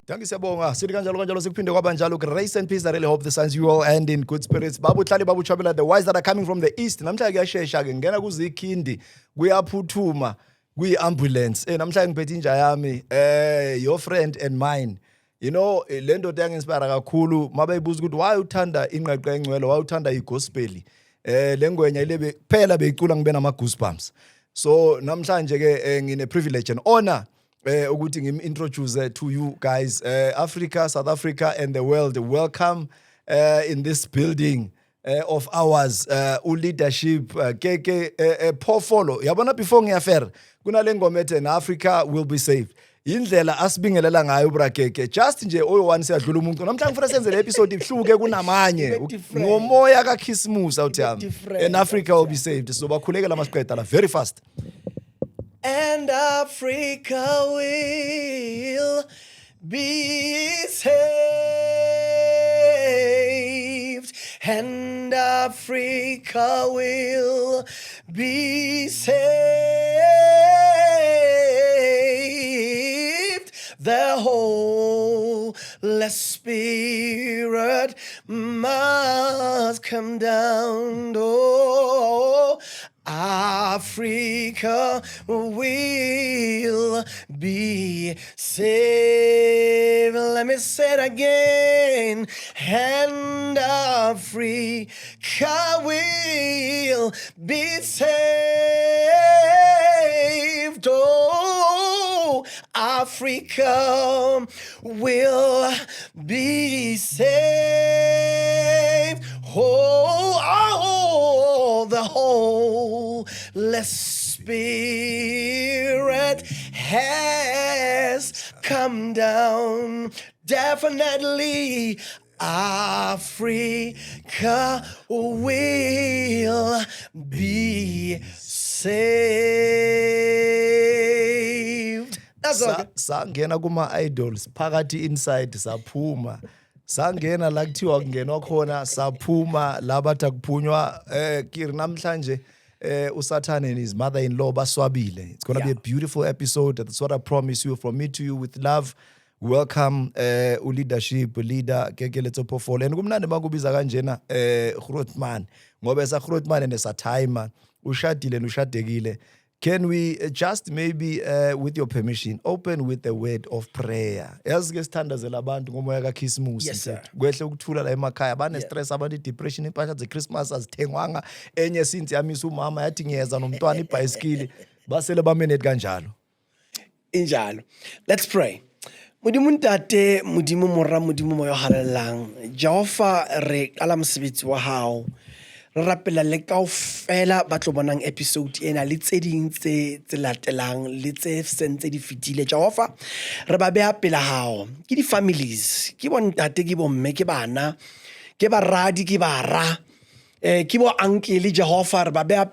Danke siyabonga. Sithi kanjalo sikuphinde kwabanjalo. Grace and peace. I really hope the signs you all end in good spirits. Babu Tlali, Babu Chabela, the wise that are coming from the east. Namhla kuyashesha ke ngena kuzikhindi kuyaphuthuma kuyi-ambulance. Namhla ngiphethe inja yami your friend and mine. You know, le ndoda yanginspire kakhulu mabeyibuza ukuthi why uthanda ingqeqe engcwele, why uthanda igospel. Lengwenya ile phela beyicula ngibe nama goosebumps. So namhlanje ke ngine privilege and honor ukuthi ngim-introduce to you guys Africa, South Africa and the world. Welcome in this building of ours, leadership KK Phofolo. Yabona before ngiyafera kunale ngoma ethi Africa will be saved. Indlela asibingelela ngayo bra KK. Just nje oyi-1 siyadlula umuntu. Namhlanje ngifuna senze le episode ihluke kunamanye. Ngomoya kaKhisimusi awuthi yami. And Africa will be saved. So bakhulekela masiqeda la very fast. And Africa will be saved. And Africa will be saved. The Holy Spirit must come down. Oh, Africa will be saved. Let me say it again. And Africa will be saved. Oh, Africa will be saved. Oh, the Holy Spirit has come down. Definitely, Africa will be saved. That's all. Sangena kuma idols phakathi inside saphuma. Sangena la kuthiwa kungenwa khona saphuma labathi akuphunywa kiri namhlanje uSathane and his mother-in-law baswabile. It's going to be a beautiful episode. That's what I promise you. From me to you with love. Welcome leadership leader Kekeletso Phofolo. And kumnandi makubiza kanjena Grootman ngoba esaGrootman and esaTimer ushadile nushadekile. Can we just maybe with your permission open with the word of prayer? Yazi ke sithandazela abantu ngomoya kaKhisimusi. Yes, sir. Kwehle ukuthula la emakhaya bane stress abantu depression impahla zeChristmas azithengwanga enye since yamisa umama yathi ngiyeza nomntwana ibhayisikili basele bamenet kanjalo. Injalo. Let's pray. Modimo ntate, modimo morra, modimo moyo halelang. Jehova re qala mosebetsi wa hao. Re rapela le kaofela ba tlo bonang episode ena le tse ding tse latelang le tse sentse di fitile. Jehova re ba beha pela hao. Ke di families, ke bontate, ke bomme, ke bana, ke baradi, ke bara. Ke bo uncle Jehova re ba beha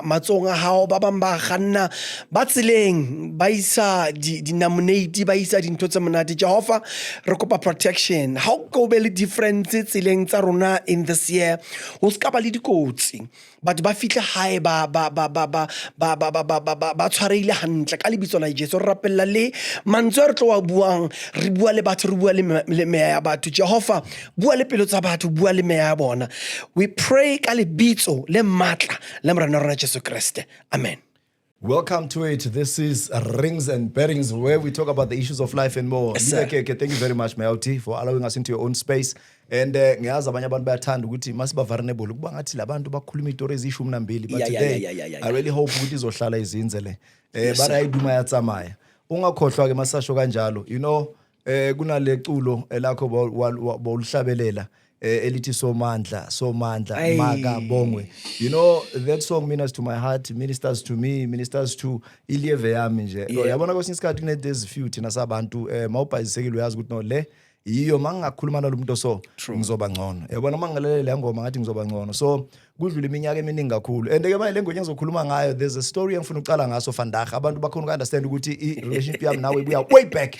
matsong a hao. Ba bang ba kganna ba tseleng ba isa di-nominate ba isa dintho tse monate. Jehova re kopa protection. How go be le difference tseleng tsa rona in this year? Ho ska ba le dikotsi. Batho ba fihle hae ba tshwareile hantle ka lebitso la Jesu. Re rapella le mantswe re tlo wa buang, re bua le batho, re bua le meya ya batho. Jehova bua le pelo tsa batho, bua le meya ya bona. We pray ka lebitso le matla le morena rona Jesu Kriste. Amen. Welcome to it. This is Rings and Bearings, where we talk about the issues of life and more. Yes, sir. Thank you very much, Mayauti, for allowing us into your own space. And ngiyazi abanye abantu bayathanda ukuthi masiba vulnerable ukuba ngathi labantu bakhuluma izitori ezishumi nambili. But today, I really hope ukuthi izohlala izinze le. But ayiduma yatsamaya. Ungakhohlwa ke masasho kanjalo. You know, kunale culo elakho bawuhlabelela. Elithi somandla maka bongwe. You know, that song ministers to my heart, ministers to me, ministers to ilieve yami nje. Yabona kwesinye isikhathi there's few thina sabantu mawubhayisekile uyazi ukuthi no le yiyo mangakhuluma nalomuntu so ngizoba ngcono. Yabona mangilalele le ngoma ngathi ngizoba ngcono. So kudlula iminyaka eminingi kakhulu. And ke manje le ngoma engizokhuluma ngayo, there's a story engifuna uqala ngaso vandag. Abantu bakhona ukunderstand ukuthi i-relationship yami nawe ibuya way back.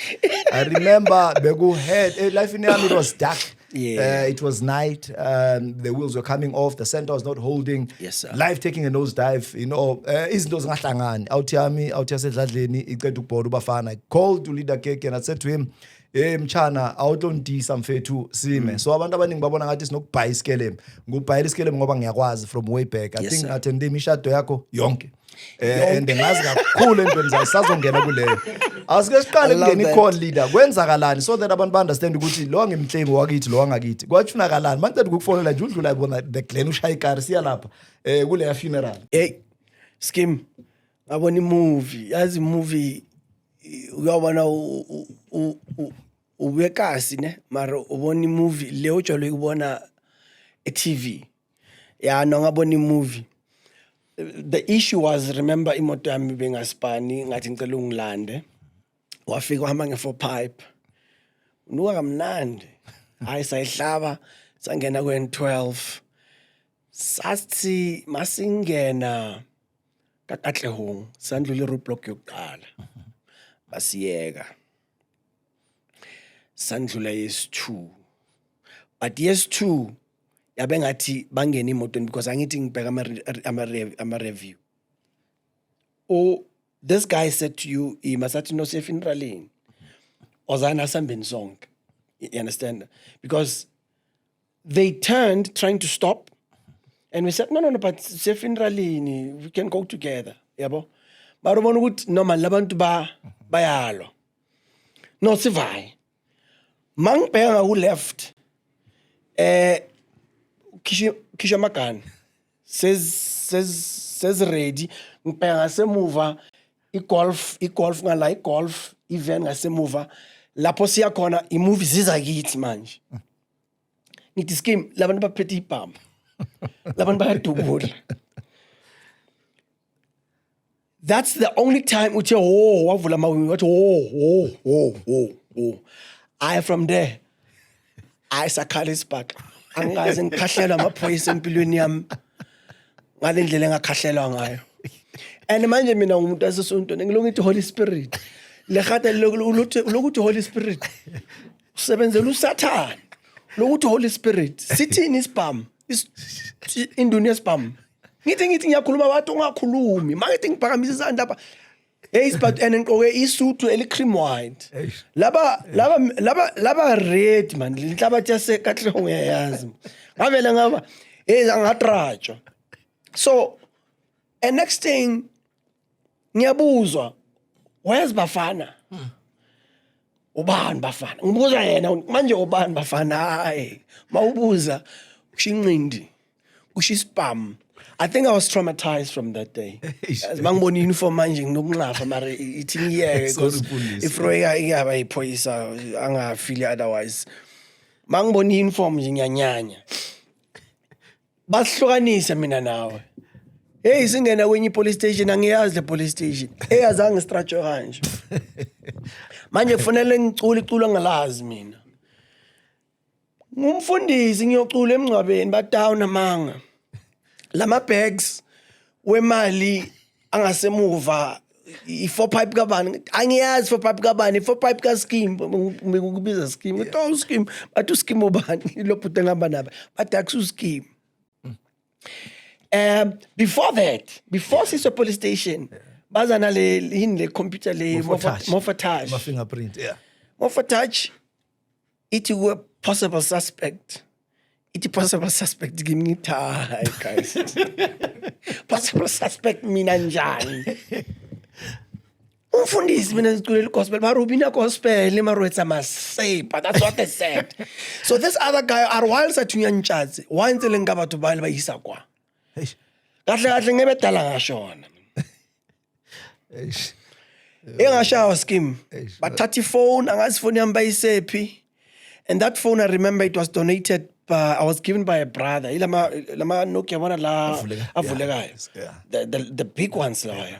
I remember beku head life in yami it was dark. It was night. The wheels were coming off. The center was not holding. Yes, sir. Life taking a nosedive. You know, izinto zingahlangani. Out yasedladleni iqeda ukubhoda ubafana. I called to leader Keke and I said to him, mchana awutontisa mfethu sime. So abantu abaningi babona ngathi sinokubhaya isikeleme. Ngubhayela isikeleme ngoba ngiyakwazi from way back. I think attende imishado yakho yonke. And ngazi kakhulu entweni zasazongena kuleyo. Asike siqale kungena i-call leader kwenzakalani so that abantu ba understand ukuthi lo ngimhlemi wakithi lo wangakithi. Kwathinakalani mangicela ukufonela nje udlula ibona the Glen ushaya ikari siya lapha kule funeral. Hey Skim ngabona imovie yazi movie uyabona ubekasi ne mara ubona imovie le ojolo ukubona e-TV ya no ngabona imovie. The issue was, remember imoto yami bengaspani ngathi ngicela ungilande wafika uhamba nge4 pipe unuka kamnandi hayi sayihlaba sangena kwen12 sathi masingena kaKatlehong sandlule roadblock yokuqala basiyeka sandlula yes2 but yes2 yabe ngathi bangena imotweni because angithi ngibheka ama review. Oh, this guy said to you, he must have no safe in rallying. Ozana sambin song. You understand? Because they turned trying to stop and we said, no, but safe in rallying, we can go together. Yabo. But one would no man labantu ba bayalo. No sivai. Mang pega who left Kisha Makan says ready ngipeka ngasemuva i-golf ngala i-golf event ngasemuva lapho siya khona i-movie ziza kithi manje ngithi Skim labantu baphethe ibhamba labantu bayadubula. That's the only time uthi wavula amawini wathi I from there I sakhala isibhaqa angaze ngikhahlelwa amaphoyisa empilweni yami ngale ndlela engakhahlelwa ngayo. And manje mina umuntu asesontweni ngilongithi Holy Spirit lehata lokuthi Holy Spirit usebenzela uSathane lokuthi Holy Spirit sithini isibhamu indunia isibhamu ngithi ngiyakhuluma wathi ungakhulumi mangithi ngiphakamisa isandla lapha but and ngqoke isutu elicream white laba red man inhlabathi yaseKatlehong uyayazi ngavela ngaba angatrajwa. So and next thing ngiyabuzwa where's Bafana ubani Bafana ngibuza yena manje ubani Bafana hayi mawubuza kushinqindi kushispam. I think I was traumatized from that day. As mangibona uniform manje nginokunqafa mara ithi ngiyeke because if Roya iyaba iphoyisa anga feel otherwise. Mangibona uniform nje ngiyanyanya. Basihlukanise mina nawe. Hey singena kwenye police station angiyazi le police station. Azange structure kanje. Manje kufanele ngicule iculo ngalazi mina. Ngumfundisi ngiyocula emncwabeni ba down amanga. Lama bags wemali angasemuva i4 pipe kabani angiyazi 4 pipe kabani 4 pipe ka scheme ngikubiza scheme to scheme bathu scheme ubani lophuta ngamba naba bataxu scheme. Before siso police station bazana le computer le Moffat my fingerprint Moffat it were possible suspect. It's possible suspect give me time, guys. Possible suspect mina njani. Umfundisi mina ngicule gospel barubina gospel emarwetsa masepa. That's what they said. So this other guy arwal sathunya ntshatsi wantsele ngabathu bale bayisa kwa. Kahle ngebedala ngashona. Engashawa Skim. Bathathi phone angazi phone yami bayisephi. And that phone I remember it was donated I was given by a brother. Lama Nokia wana la avulekayo. The big ones la.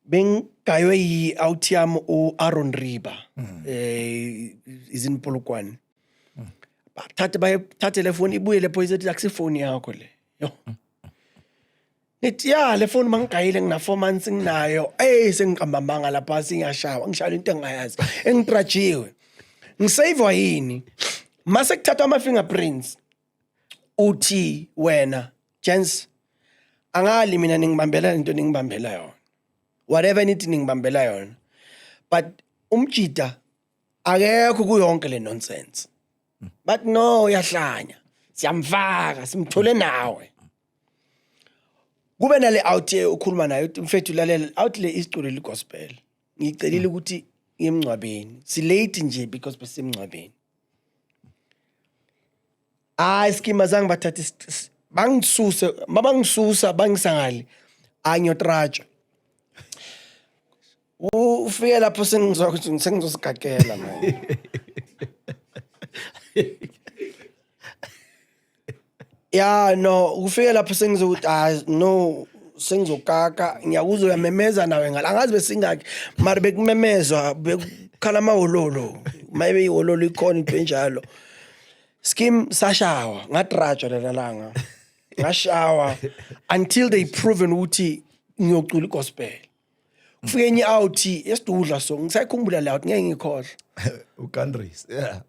Beng kayo I autiam o Aaron Riba. Is in Polokwane. Tate telephone ibuye le poise taxi phone yakho le. Yo. Nithi le phone mangikayile ngina 4 months nginayo. Sengikambambanga lapha singiyashawa ngishala into engayazi. Engitrajiwe. Ngisave yini? Mase kuthatha ama fingerprints uthi wena chance angali mina ningibambela into ningibambela yona whatever nithi ningibambela yona but umjida akekho kuyonke le nonsense. But no, uyahlanya. Siyamfaka, simthole nawe. Kube nale out here ukhuluma naye mfethu lalela out le isiculo legospel. Ngicelile ukuthi emncwabeni. Si late nje because besemncwabeni. Skima zange bathatha bangisuse, mabangisusa bangisangali. Angiyotratsha. Ufike lapho sengizwa ukuthi sengizosigagela manje. Yeah, no, ufike lapho sengizokuthi no, sengizokaka, ngiyakuzwa uyamemeza nawe ngala. Angazi besingaki, mara bekumemezwa, bekukhala amaholo. Maybe iholo ikhona into enjalo. Skim sashawa, ngatratsha lalanga. Ngashawa until they proven ukuthi ngiyocula igospel. Kufike enye out esidudla so ngisayikhumbula la out ngeke ngikhohle. uCandries yeah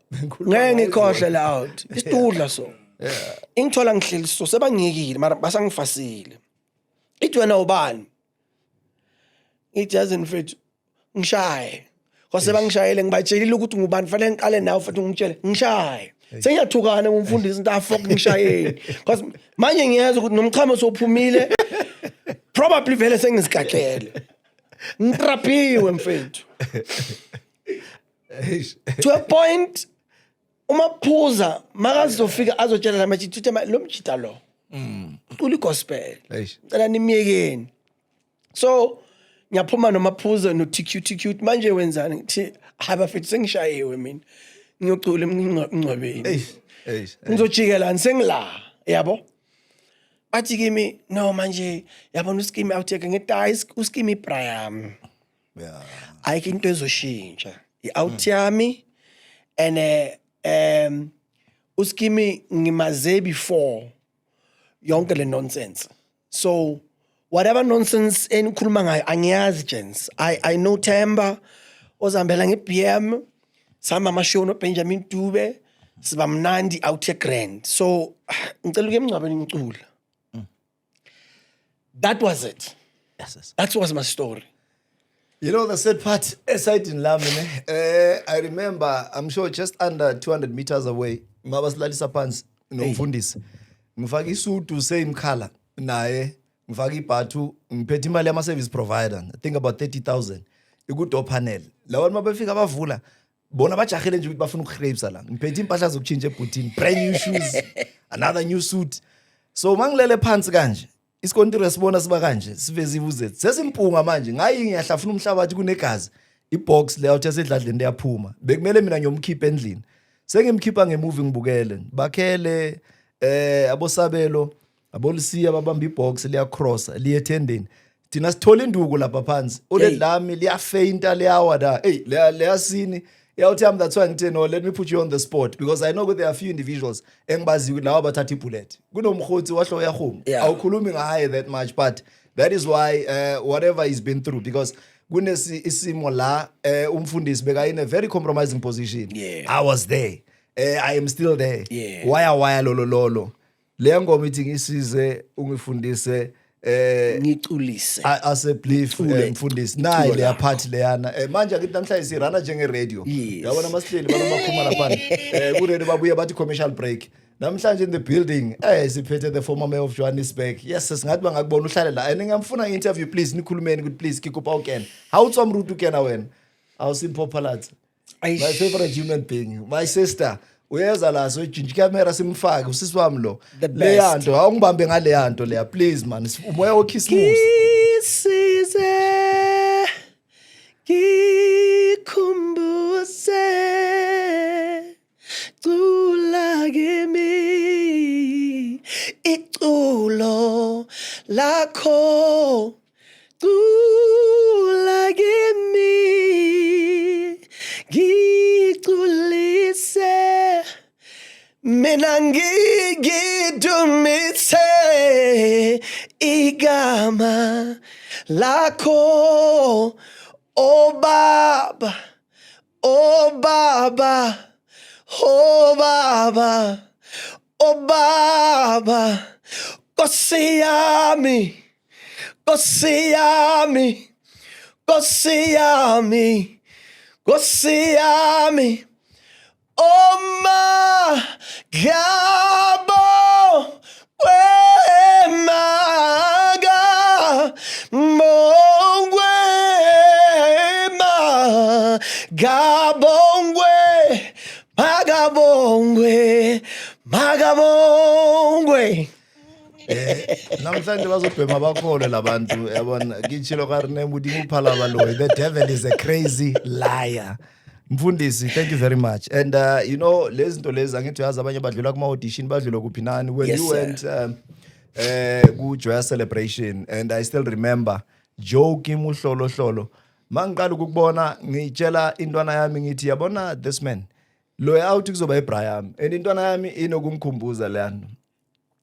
Ngeke ngikhohle la out isidudla so. Yeah. Ingithola ngihleli so sebangiyekile mara basangifasile. Ithi wena ubani? Ithi yazi mfethu ngishaye. Kose bangishayele ngibatshelile ukuthi ngubani fanele ngiqale nawe futhi ngitshele ngishaye. Sengiyathukana ngumfundisi into afok ngishayeni. Because manje ngiyeza ukuthi nomchamo sophumile probably vele sengisigagele. Ngitrapiwe mfethu. To a point umaphuza makazofika azotshela lamachithi uthi lo mchita lo. Ucula igospel. Cela nimyekeni. So ngiyaphuma nomaphuza no TQ manje wenzani ngithi haba mfethu sengishayiwe mina. Ngiyocula emncwabeni. Ngizojikela nisengila yabo. Bathi kimi no manje yabona uskimi awutheke ngedayi uskimi Ibrahim. Yeah. Ayike into ezoshintsha. I-out yami and uskimi ngimaze before yonke le nonsense. So whatever nonsense enikhuluma ngayo angiyazi gents. I know Themba ozambela ngeBM sama amashow no Benjamin Dube siba mnandi out here grand. So ngicela uke emncwabeni ngicula. That was it. Yes. That was my story. You know the sad part, aside in Lamine, I remember, I'm sure just under 200 meters away, ngabasilalisa phansi nomfundisi. Ngifaka isudu same color naye, ngifaka ibhathu, ngiphethe imali yama service provider. I think about 30,000. Ikudo panel. Lawa mabefika bavula, bona bajahele nje ukuthi bafuna ukugrapesa la. Ngiphethe impahla zokutshintsha ebhutini, brand new shoes, another new suit. So mangilele phansi kanje. Isikontiri sibona siba kanje siveze ivuze sesimpunga manje ngayi ngiyahlafuna umhlabathi kunegazi ibox layout yasedladleni liyaphuma bekumele mina ngiyomkhipha endlini sengimkhipha ngemovie ngibukele bakhele abosabelo abolisiya babamba ibox liyacross liyethendeni thina sithola induku lapha phansi oledlami liyafeinta liyawada leyasini yawuthi that's why ngithe no let me put you on the spot because I know that there are a few individuals engibaziyo lawa bathatha ibullet kunomkhotsi wahlo yakhuma awukhulumi ngaye that much but that is why whatever he's been through because kunesimo la umfundisi beka in a very compromising position. I was there. I am still there. Why lolo le ngoma ithi ngisize ungifundise ngiculise ase belief mfundisi nayi le part leyana manje akithi namhlanje sirana njenge radio yabona masihleli banomakhuma lapha ku radio babuye bathi commercial break namhlanje in the building siphethe the former mayor of Johannesburg. Yes singathi bangakubona uhlale la and ngiyamfuna interview please nikhulumeni ukuthi please kikupa ukena how utswa mrutu ukena wena awusimphophalatha my favorite human being my sister uyeza la so ijinji camera simfake usisi wami lo le yanto awungibambe ngale yanto leya please man umoya wokhisimusi kisize kikhumbuze cula kimi iculo lakho cula kimi ngiculise mina ngigidumise igama lakho oh baba oh baba oh baba oh baba Nkosi yami Nkosi yami Nkosi yami Nkosi yami, Oma Gabo Wemaga Mongwe Ma Gabongwe Magabongwe. Namhlanje bazobhema bakholwe labantu yabona ngitshilo karine Modimo uphalaba lo. The devil is a crazy liar. Mfundisi, thank you very much. And you know lezi zinto lezi angithi uyazi abanye badlula kuma audition badlula kuphi nani when Yes, you sir. went ku Joyous Celebration, and I still remember joking uhlolo mangiqala ukubona ngitshela intwana yami ngithi yabona this man lo out kuzoba eBraham, and intwana yami inokumkhumbuza lento.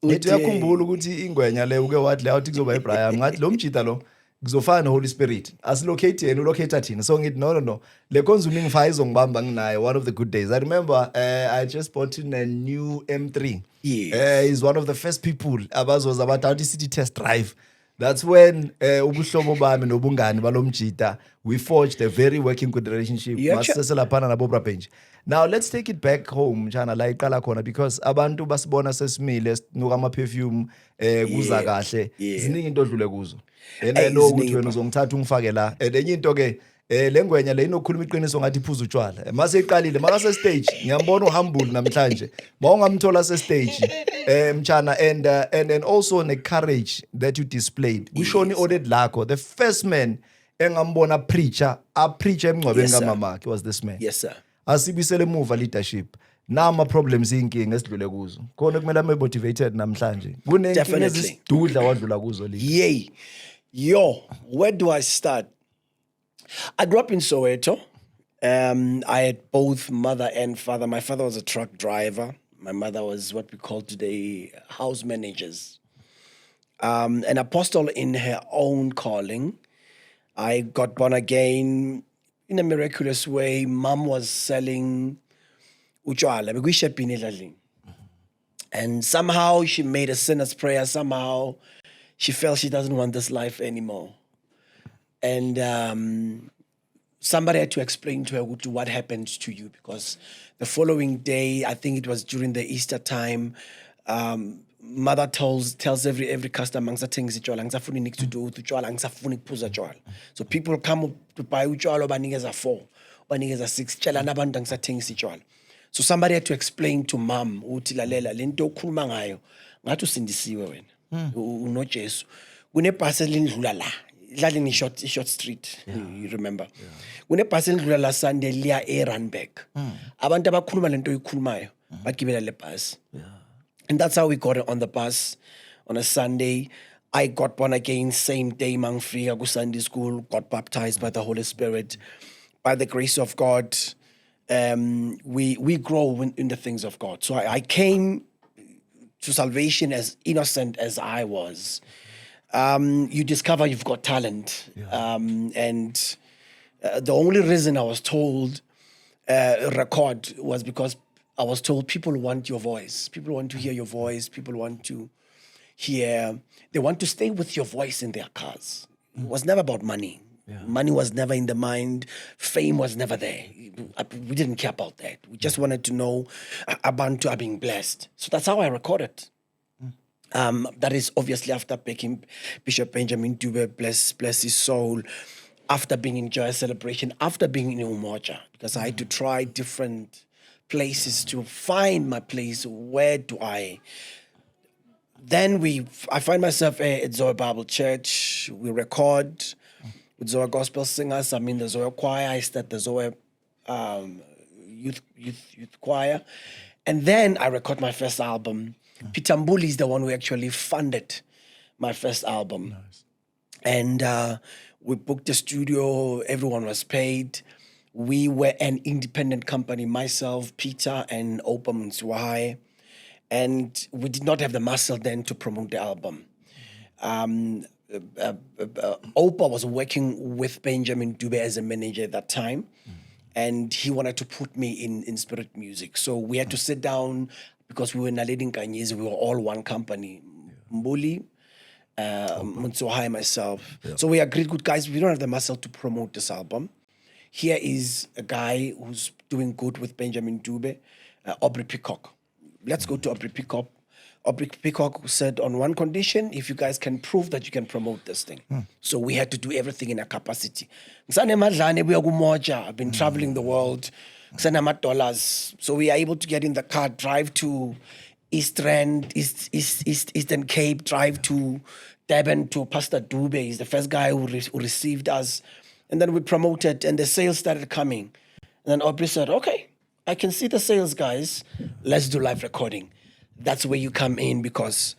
Ngithi uyakhumbula ukuthi ingwenya le uke wathi le out kuzoba eBraham, ngathi lo mjita lo kuzofana noHoly Spirit asilocate yena ulocate thina. So ngithi no le consuming fire izongibamba nginayo. One of the good days I remember, I just bought in a new M3. Yes. He's one of the first people abazoza bathatha city test drive. That's when ubuhlobo bami nobungani balomjita we forged a very working good relationship. Yeah, Maseselaphana na Bobra Bench. Now let's take it back home njana la iqala khona, because abantu basibona sesimile nuka ama perfume kuza kahle ziningi into odlule kuzo. I know ukuthi wena uzongithatha ungifake la. Enye into ke lengwenya le inokhuluma iqiniso ngathi iphuza utshwala. Mase iqalile makase stage ngiyambona uhumble namhlanje. Mawungamthola se stage mchana, and also ne courage that you displayed. Kushoni audit lakho. The first man engambona preacher a preacher emngcwabeni kamamakhe was this man. Yes, sir. Asibisele emuva leadership. Nama problems inkinga esidlule kuzo. Khona kumele ame motivated namhlanje. Kunenkinga ezidudla wadlula kuzo le. Yay. Yo, where do I start? I grew up in Soweto. I had both mother and father. My father was a truck driver. My mother was what we call today house managers. An apostle in her own calling. I got born again in a miraculous way. Mom was selling utshwala bekuyishebhini edladlini. And somehow she made a sinner's prayer. Somehow she felt she doesn't want this life anymore. And somebody had to explain to her what happened to you, because the following day, I think it was during the Easter time, mother tells every customer, ngisathenga utshwala, ngisafuna niks to do with utshwala, ngisafuna ukuphuza utshwala. So people come to buy utshwala, banikeza 4, banikeza 6, tshela nabantu ngisathenga utshwala. So somebody had to explain to mom ukuthi lalela lento okhuluma ngayo ngathi usindisiwe wena unoJesu kunebhasi elindlula la idlala short street. You remember kunebhasi elindlula la Sunday liya eRandburg. Abantu abakhuluma lento oyikhulumayo bagibela le bus. And that's how we got on the bus on a Sunday. I got born again same day mangifika ku Sunday school, got baptized by the Holy Spirit. By the grace of God, we grow in the things of God. So I came to salvation as innocent as I was. You discover you've got talent. And the only reason I was told record was because I was told people want your voice. People want to hear your voice. People want to hear, they want to stay with your voice in their cars. It was never about money. Money was never in the mind. Fame was never there. We didn't care about that. We just wanted to know Abantu are being blessed. So that's how I recorded. That is obviously after picking Bishop Benjamin Dube, bless his soul, after being in Joyous Celebration, after being in Umoja, because I had to try different places to find my place. Where do I? Then I find myself at Zoe Bible Church. We record with Zoe Gospel Singers. I'm in the Zoe Choir. I start the Zoe youth choir. And then I record my first album. Peter Mbuli is the one who actually funded my first album. Nice. And we booked a studio. Everyone was paid. We were an independent company, myself, Peter, and Opa Mtswahai. And we did not have the muscle then to promote the album. Opa was working with Benjamin Dube as a manager at that time. And he wanted to put me in Spirit Music. So we had to sit down because we were Naledi Nkanyezi. We were all one company. Mbuli, Mtswahai, myself. So we agreed, good guys, we don't have the muscle to promote this album. here is a guy who's doing good with Benjamin Dube, Aubrey Peacock. Let's go to Aubrey Peacock. Aubrey Peacock said on one condition, if you guys can prove that you can promote this thing. So we had to do everything in our capacity. I've been traveling the world. $dollars. So we are able to get in the car, drive to Eastern Cape, drive to Durban to Pastor Dube. He's the first guy who received us. And then we promoted and the sales started coming. And then Aubrey said, okay, I can see the sales guys. Let's do live recording. That's where you come in because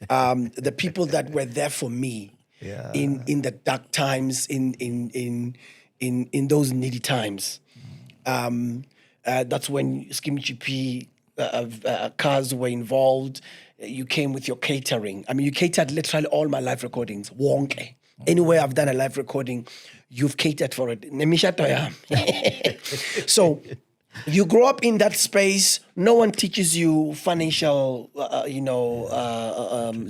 the people that were there for me in the dark times, in those needy times, that's when Scheme GP cars were involved. You came with your catering. I mean, you catered literally all my live recordings. Wonke. Anywhere I've done a live recording, you've catered for it. So you grow up in that space. No one teaches you financial,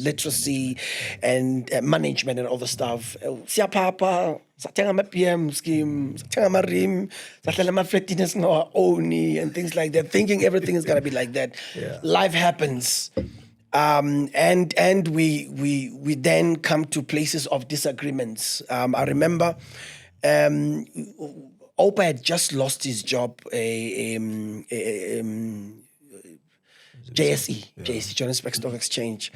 literacy and management and all the stuff. Siapapa, sathenga ama-PM scheme, sathenga ama-rim, sahlala ama-flatness ngo-oni and things like that, thinking everything is going to be like that. Life happens. And we then come to places of disagreements. I remember Opa had just lost his job, JSE, Johannesburg Stock Exchange.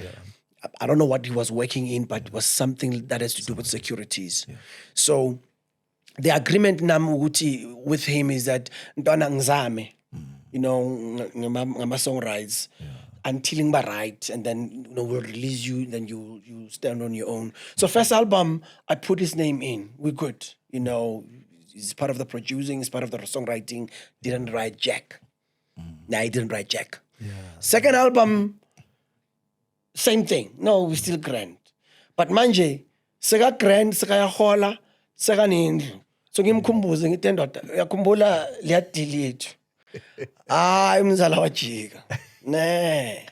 I don't know what he was working in, but it was something that has to do with securities. So the agreement with him is that Ntwana ngizame, ngama song rights, until ngba right, and then we'll release you, then you stand on your own. So first album, I put his name in. We're good, He's part of the producing, he's part of the songwriting. Didn't write Jack. No, he didn't write Jack. Second album, same thing. No, we still grand. But manje, seka grand, seka yahola, seka nindlu. So ngimkhumbuze ngithi ndoda, uyakhumbula leya deal yethu. Hayi umzala wajika. Ne.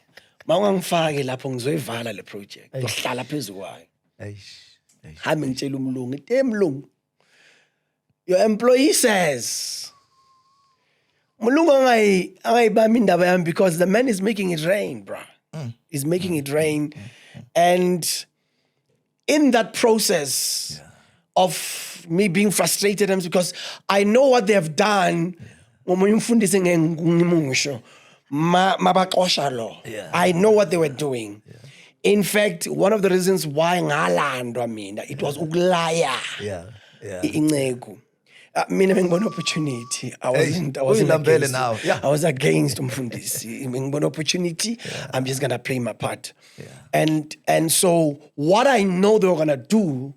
Mawungangifaki lapho ngizoyivala le project. Ngihlala phezulu kwayo. Hami ngitshela umlungu, ngithi mlungu. Your employee says, because the man is making it rain, bro. He's making it rain. And in that process of me being frustrated, because I know what they have done. I know what they were doing. In fact, one of the reasons why it was uglaya. Mina ngibona opportunity. I wasn't against now. I was against umfundisi. Ngibona opportunity. I'm just gonna play my part. And so what I know they were gonna do,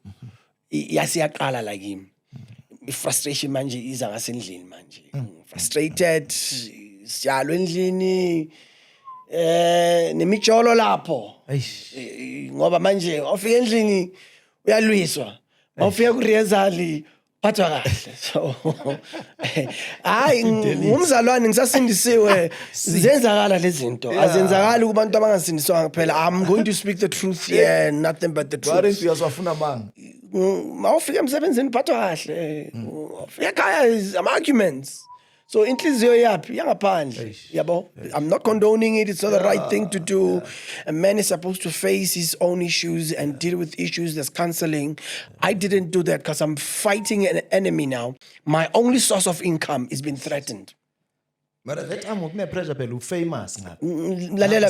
yasiyaqala like him. Frustration manje iza ngasendlini manje. Frustrated, siyalo endlini. Nemijolo lapho. Ngoba manje ofika endlini uyalwiswa. Ofika kurezali phathwa kahle. So hayi ngumzalwane ngisasindisiwe zenzakala lezi zinto azenzakala kubantu abangasindiswanga kuphela. I'm going to speak the truth here, nothing but the truth. Wathi uyaswafuna manga mawufika emsebenzini phathwa kahle ufika ekhaya ama arguments. So inhliziyo yapi yangaphandle yabo. I'm not condoning it. It's not the right thing to do. A man is supposed to face his own issues and deal with issues. There's counseling. I didn't do that because I'm fighting an enemy now. My only source of income is being threatened. But that time ukune pressure phela famous ngapi. Lalela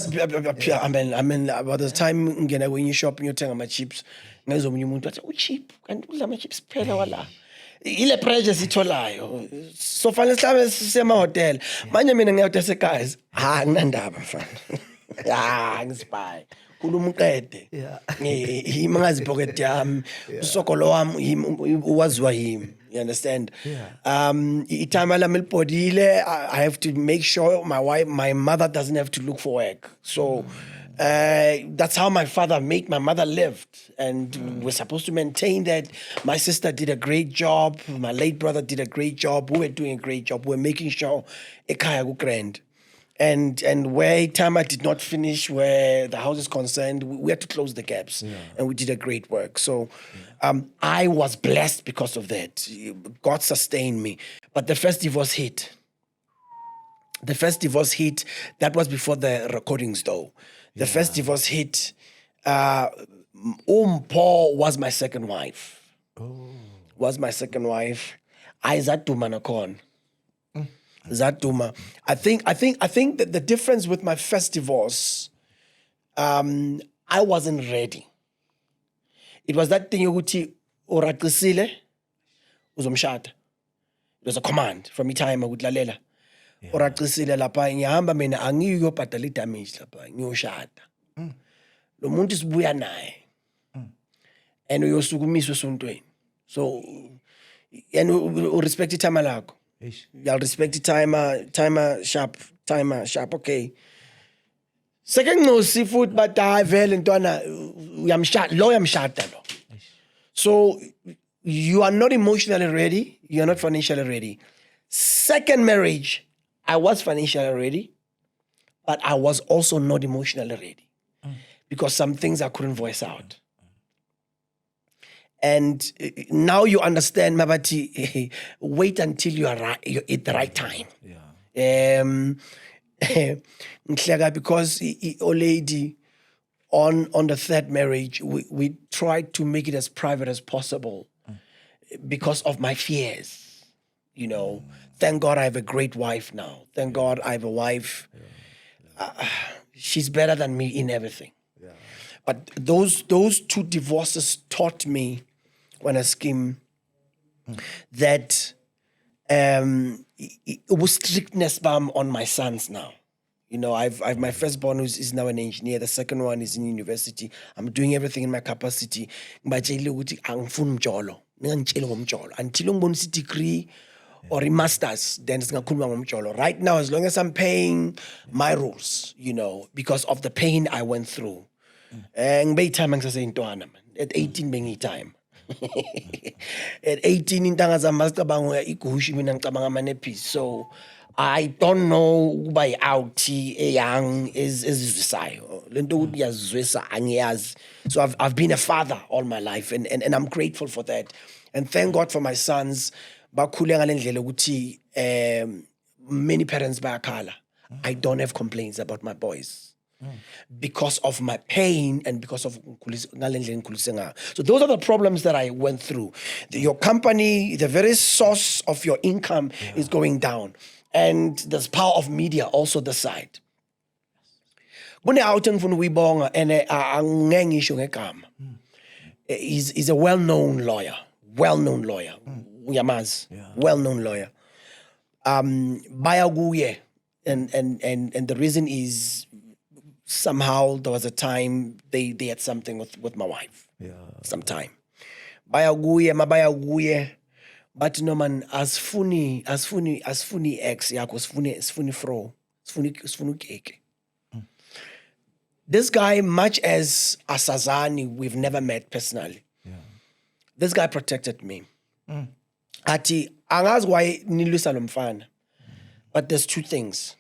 amen about the time ngena when you shop ngiyothenga ama chips ngezwe umunye umuntu wathi cheap kanti udla ama chips phela wala. Ile pressure sitholayo so fanele sihlabe sisema hotel manje mina ngiyawuthi sekhaya nginandaba mfana ngisibhayi khuluma uqede yimi ngazi pocket yami usokolo wami uwaziwa yimi. You understand? Itime lami libhodile, I have to make sure my mother doesn't have to look for work. So that's how my father made my mother lived. And we're supposed to maintain that. My sister did a great job. My late brother did a great job. We were doing a great job. We were making sure ekaya go grand. And where Tama did not finish where the house is concerned, we had to close the gaps, and we did a great work. So I was blessed because of that. God sustained me. But the first divorce hit. That was before the recordings though. The first divorce hit. Paul was my second wife. Izaduma nakhona. Zaduma. I think that the difference with my first divorce, I wasn't ready. It was that thing yokuthi uraqisile uzomshada. It was a command from time ukuthi lalela. Uraqisile lapha ngihamba mina angiyobhadala idamage lapha ngiyoshada. Lo muntu sibuya naye. And uyosukumiswa esontweni. So and urespect itime lakho. Y'all respect timer sharp, okay. Second no seafood, but I vele ntwana uyamshada lo. So you are not emotionally ready, you are not financially ready. Second marriage, I was financially ready, but I was also not emotionally ready because some things I couldn't voice out. And now you understand, Mabati, wait until you're at the right time. Because old lady, on the third marriage, we tried to make it as private as possible because of my fears. Thank God I have a great wife now. Thank God I have a wife. She's better than me in everything. But those two divorces taught me when I scheme that it was strictness on my sons now. I've my firstborn is now an engineer. The second one is in university. I'm doing everything in my capacity. Until degree or a master's, then it's gonna right now, as long as I'm paying my rules, because of the pain I went through. And at 18 being time. At 18 intanga zamazicabanga igushi mina ngicabanga amanepisi. So I don't know by out young is ezizwisayo. Lento ukuthi yazwisa angiyazi. So I've been a father all my life and I'm grateful for that. And thank God for my sons. Bakhule ngalendlela ukuthi many parents bayakhala. I don't have complaints about my boys. Because of my pain and because of so those are the problems that I went through. Your company, the very source of your income is going down, and there's power of media also the side. He's a well-known lawyer. Well-known lawyer. Bayaguye, and the reason is, somehow there was a time they had something with my wife. Sometime. Bayaguye. But no man, as funny ex yakho, sfuni fro, sfuni keke. This guy, much as Asazani, we've never met personally. This guy protected me. Ati angazi why nilwisa lo mfana. But there's two things.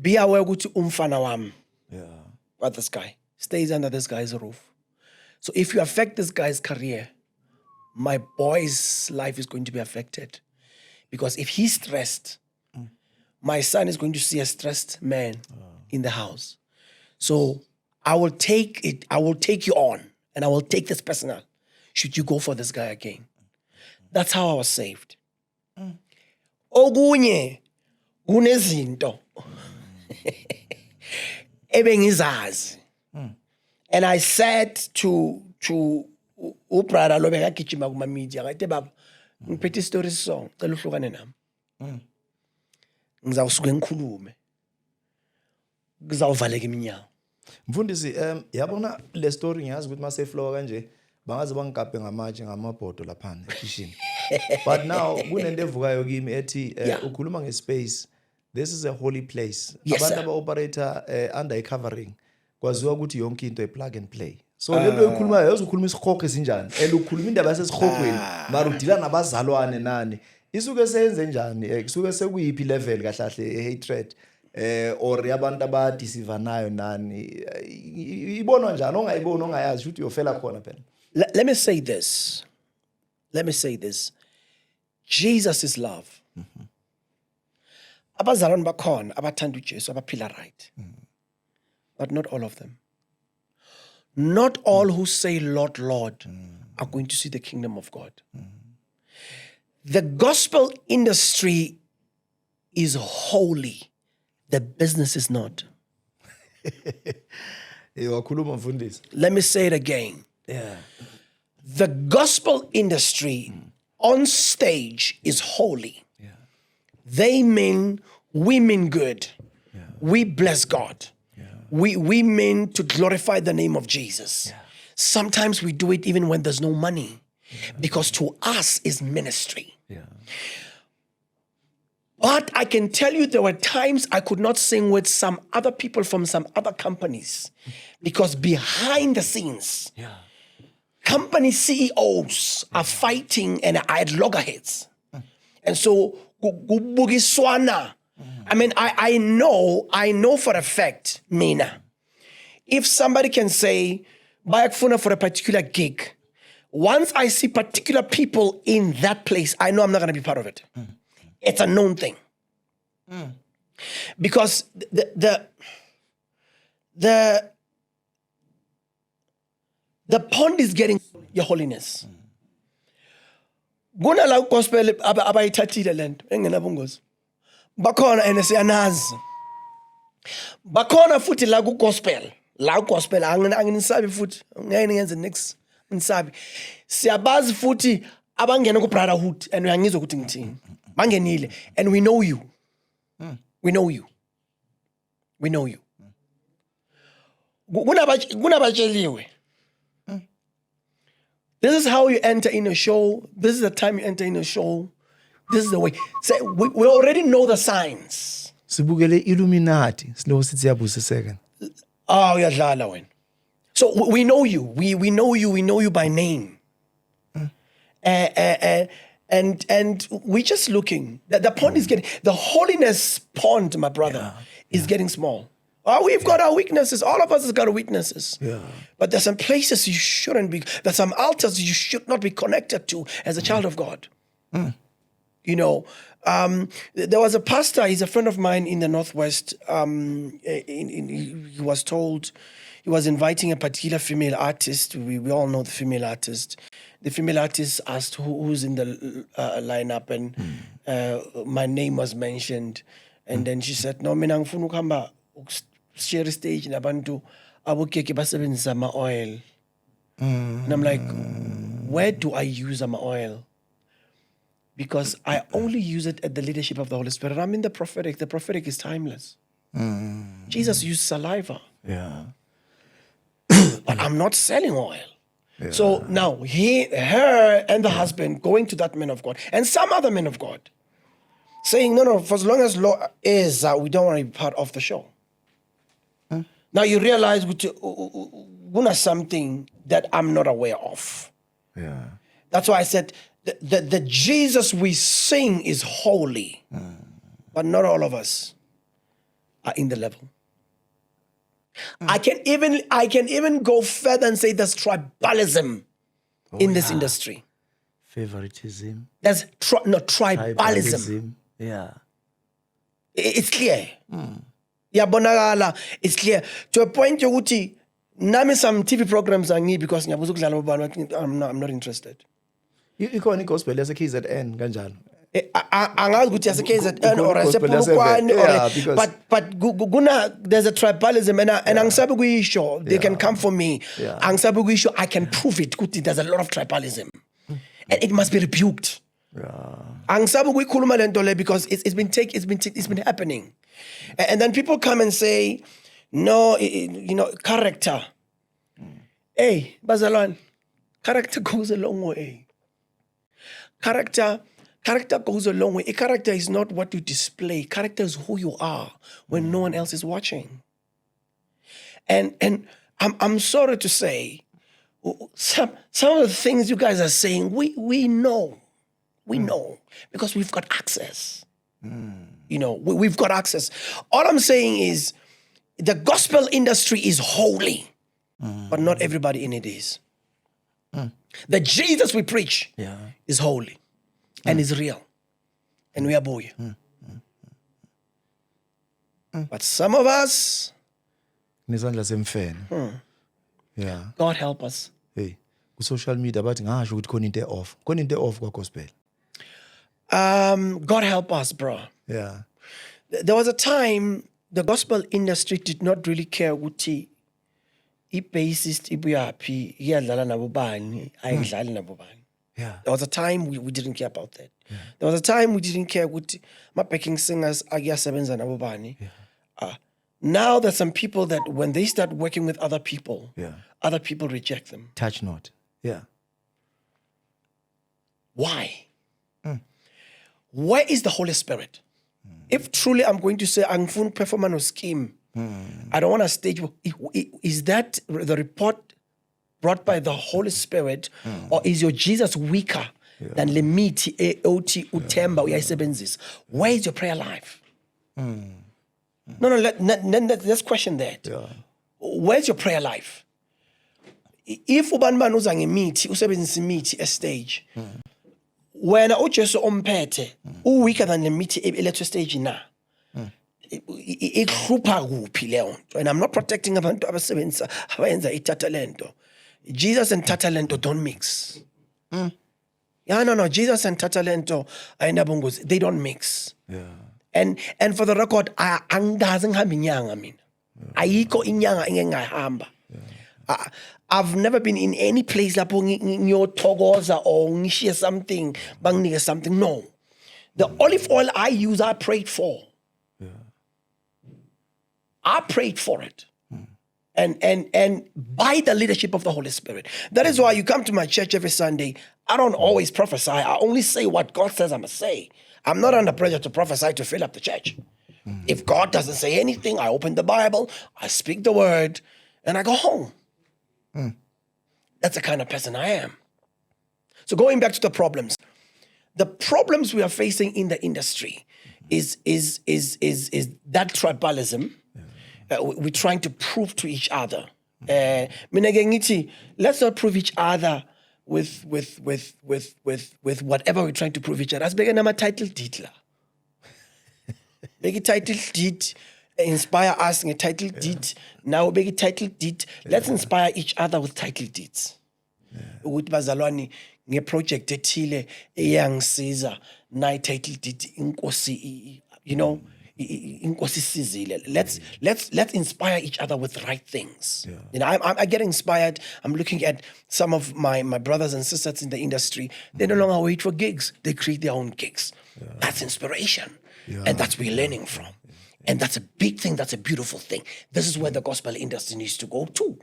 Be aware ukuthi umfana wami. But this guy stays under this guy's roof. So if you affect this guy's career, my boy's life is going to be affected. Because if he's stressed, my son is going to see a stressed man in the house. So I will take you on, and I will take this personal. Should you go for this guy again? That's how I was saved. Ogunye unezinto ebengizazi. And I said to ubrother lo bekagijima kuma media ngathi baba ngiphethe story song cela uhlukane nami. Ngizawusuke ngikhulume. Ngizawuvaleka iminyango. Mfundisi yabona le story ngiyazi ukuthi mase flow kanje bangaze bangigabhe ngamatshe ngamabhodo lapha ekitchen. But now kunento evukayo kimi ethi ukhuluma ngespace. This is a holy place. Abantu aba-operator under a covering kwaziwa ukuthi yonke into plug and play. So lento ekhulumayo uzokhuluma isikhokho esinjani. Ukhuluma indaba yasesikhokweni mara udila nabazalwane nani. isuke seyenze njani kusuke sekuyiphi level kahle kahle hatred or yabantu abadeceive nayo nani ibonwa njani ongayiboni ongayazi ukuthi uyofela khona phela. Let me say this. Let me say this. Jesus is love. Abazalwane bakhona abathanda uJesu abaphila right. But not all of them. Not all who say Lord, Lord are going to see the kingdom of God. The gospel industry is holy. The business is not. Wakhuluma mfundisi. Let me say it again. Yeah. The gospel industry on stage is holy. Yeah. They mean, we mean good. Yeah. We bless God. Yeah. We mean to glorify the name of Jesus. Yeah. Sometimes we do it even when there's no money, because to us is ministry. Yeah. But I can tell you there were times I could not sing with some other people from some other companies, because behind the scenes, Yeah. company CEOs are fighting and I had loggerheads. And so, bugiswana. I mean, I know for a fact, Mina, if somebody can say, bayakfuna for a particular gig, once I see particular people in that place, I know I'm not going to be part of it. It's a known thing. Because the pond is getting, Your Holiness. Guna la gospel abayithathile lento engenabungozi. Bakhona ene siyanazi. Bakhona futhi la ku gospel anginisabi futhi ngeke ngenze next ngisabi. Siyabazi futhi abangena ku brotherhood and uyangizwa ukuthi ngithini. Bangenile and we know you. We know you. We know you. Kunabatsheliwe. This is how you enter in a show. This is the time you enter in a show. This is the way. So we already know the signs. Sibukele Illuminati. Silo sithi yabusiseka. Oh, uyadlala wena. So we know you. We know you. We know you by name. And we're just looking. The pond is getting, the holiness pond, my brother, is getting small. Oh, we've got our weaknesses. All of us has got our weaknesses. Yeah. But there's some places you shouldn't be. There's some altars you should not be connected to as a child of God. You know, there was a pastor. He's a friend of mine in the Northwest. He was told he was inviting a particular female artist. We all know the female artist. The female artist asked who's in the lineup, and my name was mentioned. And then she said, "No, mina ngifuna ukuhamba share stage nabantu abukeke basebenzisa ama oil." And I'm like, where do I use ama oil? Because I only use it at the leadership of the Holy Spirit. I'm in the prophetic. The prophetic is timeless. Jesus used saliva. Yeah. But I'm not selling oil. Yeah. So now her and the husband going to that man of God and some other men of God saying, no, for as long as law is, we don't want to be part of the show. Now you realize something that I'm not aware of. Yeah. That's why I said the Jesus we sing is holy, but not all of us are in the level. I can even go further and say there's tribalism in this industry. Favoritism. There's tribalism. Yeah. It's clear. Yabonakala, it's clear. To a point yokuthi nami some TV programs angi because ngiyabuza ukudlala bobani, I'm not interested. Ikhona igospel yase KZN kanjalo. Angazi ukuthi yase KZN or yase Polokwane or but there's a tribalism and angisabi kuyisho they can come for me. Angisabi kuyisho I can prove it ukuthi there's a lot of tribalism. And it must be rebuked. Angisabi kuyikhuluma lento le because it's been happening. And then people come and say, no, character. Hey, bazalwane, character goes a long way. Character goes a long way. A character is not what you display. Character is who you are when no one else is watching. And I'm sorry to say, some of the things you guys are saying, we know. We know because we've got access. You know, we've got access. All I'm saying is the gospel industry is holy, but not everybody in it is. The Jesus we preach is holy and is real. And we are boy. But some of us, Nesandla semfene. Yeah. God help us. Hey, ku-social media bathi ngasho ukuthi khona into off. Khona into off kwa-gospel. God help us, bro. Yeah. There was a time the gospel industry did not really care ukuthi i-bassist ibuyaphi, iyadlala nabo bani, ayidlali nabo bani. Yeah. There was a time we didn't care about that. There was a time we didn't care ukuthi ma-backing singers akuyasebenza nabo bani. Now there's some people that when they start working with other people reject them. Touch not. Yeah. Why? Where is the Holy Spirit? If truly I'm going to say angifuni perform no scheme, I don't want a stage. Is that the report brought by the Holy Spirit, or is your Jesus weaker than le mithi eothi uthemba uyayisebenzisa? Where is your prayer life? No, let's question that. Yeah. Where's your prayer life? If ubani bani uza ngemithi usebenzisa imithi estage, wena uJesu omphethe weaker than the mithi elethwe stage na, ikhupha kuphi leyo nto? And I'm not protecting abantu abasebenza abayenza ithatha lento. Jesus and thatha lento don't mix. Yeah, no, Jesus and thatha lento ayinabungozi, they don't mix. Yeah. And for the record, angazi ngihamba inyanga mina. Ayikho inyanga engengahamba. I've never been in any place lapho ngiyothokoza or ngishiye something, banginike something. No. The olive oil I use, I prayed for. I prayed for it. And by the leadership of the Holy Spirit. That is why you come to my church every Sunday. I don't always prophesy. I only say what God says I must say. I'm not under pressure to prophesy to fill up the church. If God doesn't say anything, I open the Bible, I speak the word, and I go home. That's the kind of person I am. So going back to the problems we are facing in the industry is that tribalism. We're trying to prove to each other. Mina ke ngithi, let's not prove each other with whatever we're trying to prove each other. Asibeke nama title deed la. Beke title deed, inspire us nge title deed. Now beke title deed. Let's inspire each other with title deeds. Ukuthi bazalwane nge project ethile eyangisiza na title deed inkosi, you know, inkosi sizile. Let's inspire each other with the right things. You know, I get inspired. I'm looking at some of my brothers and sisters in the industry. They no longer wait for gigs. They create their own gigs. That's inspiration. And that's where we're learning from. And that's a big thing. That's a beautiful thing. This is where the gospel industry needs to go to,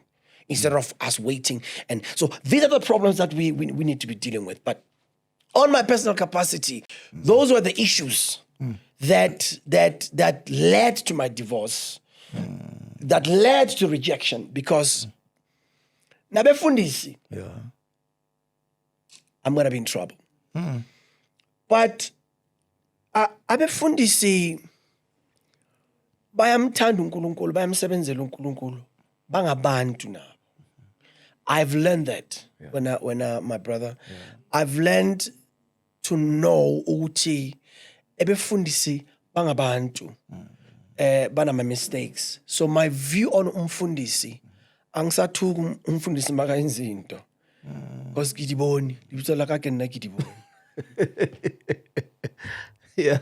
instead of us waiting. And so these are the problems that we need to be dealing with. But on my personal capacity, those were the issues that led to my divorce, that led to rejection, because nabefundisi, I'm going to be in trouble. But abefundisi bayamthanda uNkulunkulu, bayamsebenzela uNkulunkulu, bangabantu nabo. I've learned that when my brother, I've learned to know ukuthi ebefundisi bangabantu, banama mistakes. So my view on umfundisi, angisathuka umfundisi makayenza into, because ngidiboni, libitso la ka ke nna ngidiboni. Yeah.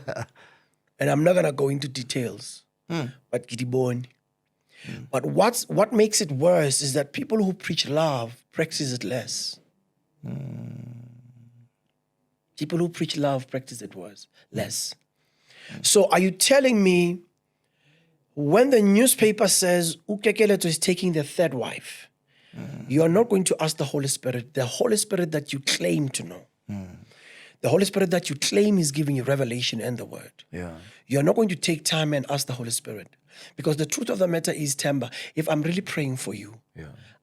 And I'm not going to go into details, but ngidiboni. But what makes it worse is that people who preach love practice it less. People who preach love practice it less. So are you telling me when the newspaper says Ukekeleto is taking the third wife, you are not going to ask the Holy Spirit that you claim to know? The Holy Spirit that you claim is giving you revelation and the word. Yeah. You're not going to take time and ask the Holy Spirit. Because the truth of the matter is, Temba, if I'm really praying for you,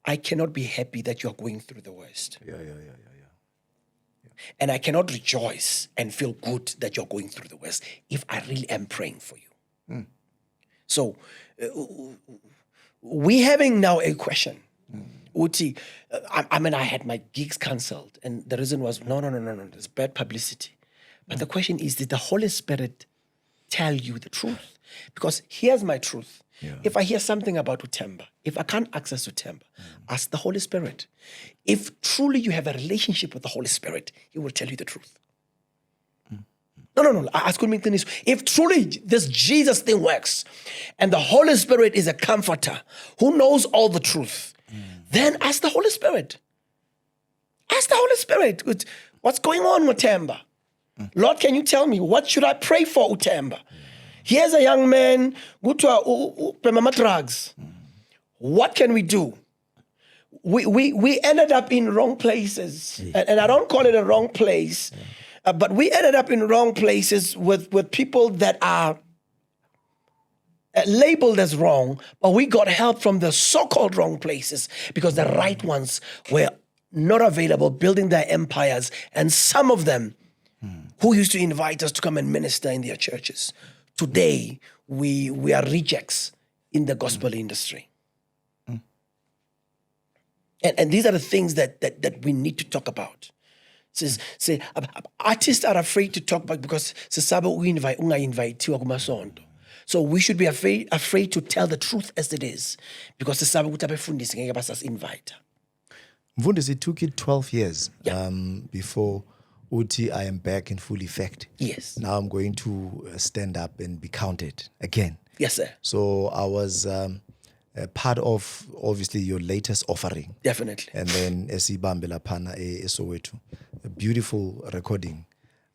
I cannot be happy that you're going through the worst. Yeah. And I cannot rejoice and feel good that you're going through the worst if I really am praying for you. So, we having now a question. Uti, I had my gigs cancelled, and the reason was no, there's bad publicity. But the question is, did the Holy Spirit tell you the truth? Because here's my truth. Yeah. If I hear something about Utemba, if I can't access Utemba, ask the Holy Spirit. If truly you have a relationship with the Holy Spirit, He will tell you the truth. No. I couldn't make this. If truly this Jesus thing works, and the Holy Spirit is a comforter who knows all the truth, then ask the Holy Spirit. Ask the Holy Spirit. What's going on with Utemba? Lord, can you tell me what should I pray for Utemba? Here's a young man, go to drugs. What can we do? We ended up in wrong places. And I don't call it a wrong place, but we ended up in wrong places with people that are labeled as wrong, but we got help from the so-called wrong places because the right ones were not available, building their empires, and some of them who used to invite us to come and minister in their churches. Today, we are rejects in the gospel industry. And these are the things that we need to talk about. Say, artists are afraid to talk about because so we should be afraid to tell the truth as it is because invite. Mfundisi, it took you 12 years Yeah. before Uti, I am back in full effect. Yes. Now I'm going to stand up and be counted again. Yes, sir. So I was a part of, obviously, your latest offering. Definitely. And then Esibambela Pana Soweto, a beautiful recording.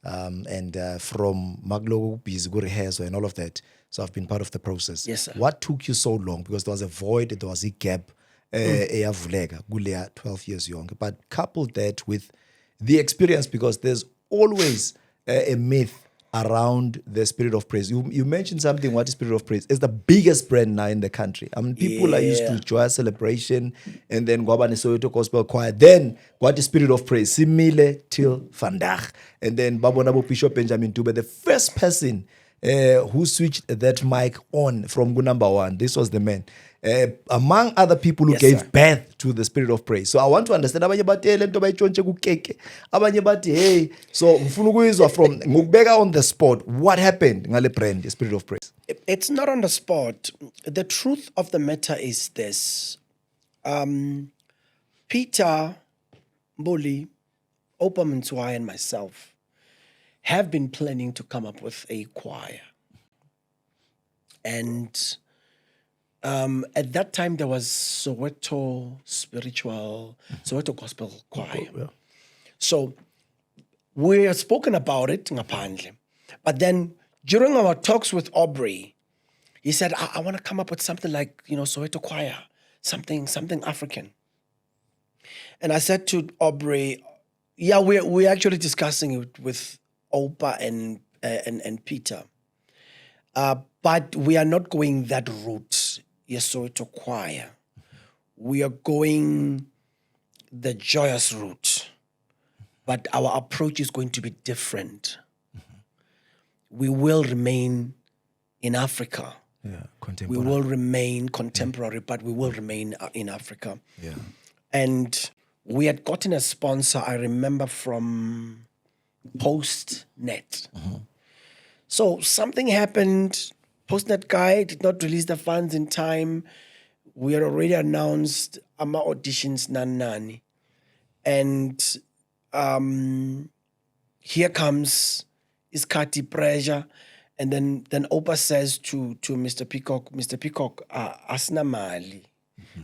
And from Maglo, Bizgo rehearsal and all of that. So I've been part of the process. Yes, sir. What took you so long? Because there was a void, there was a gap. 12 years young. But couple that with the experience, because there's always a myth around the Spirit of Praise. You mentioned something, what is Spirit of Praise? It's the biggest brand now in the country. I mean, people are used to Joy Celebration and then Gwabane Soweto Gospel Choir. Then, what is Spirit of Praise? Simile till Vandag. And then Babonabo Bishop Benjamin Dube, the first person who switched that mic on from number one. This was the man. Among other people who Yes, gave sir. birth to the Spirit of Praise. So I want to understand abanye bathi le nto bayitshontshe kukeke. Abanye bathi hey, so ngifuna ukuyizwa from ngukubeka on the spot. What happened ngale brand, the Spirit of Praise? It's not on the spot. The truth of the matter is this. Peter, Mbuli, Opa Mntswai, and myself have been planning to come up with a choir. And at that time, there was Soweto Gospel Choir. Yeah. So we had spoken about it, ngaphandle. But then during our talks with Aubrey, he said, I want to come up with something like, Soweto Choir, something African. And I said to Aubrey, yeah, we're actually discussing it with Opa and Peter. But we are not going that route, Soweto Choir. We are going the joyous route. But our approach is going to be different. We will remain in Africa. Yeah, We contemporary. will remain contemporary, but we will remain in Africa. Yeah. And we had gotten a sponsor, I remember, from PostNet. So something happened. PostNet guy did not release the funds in time. We had already announced ama auditions nani. And here comes iskati pressure. And then Opa says to Mr. Peacock, asna mali.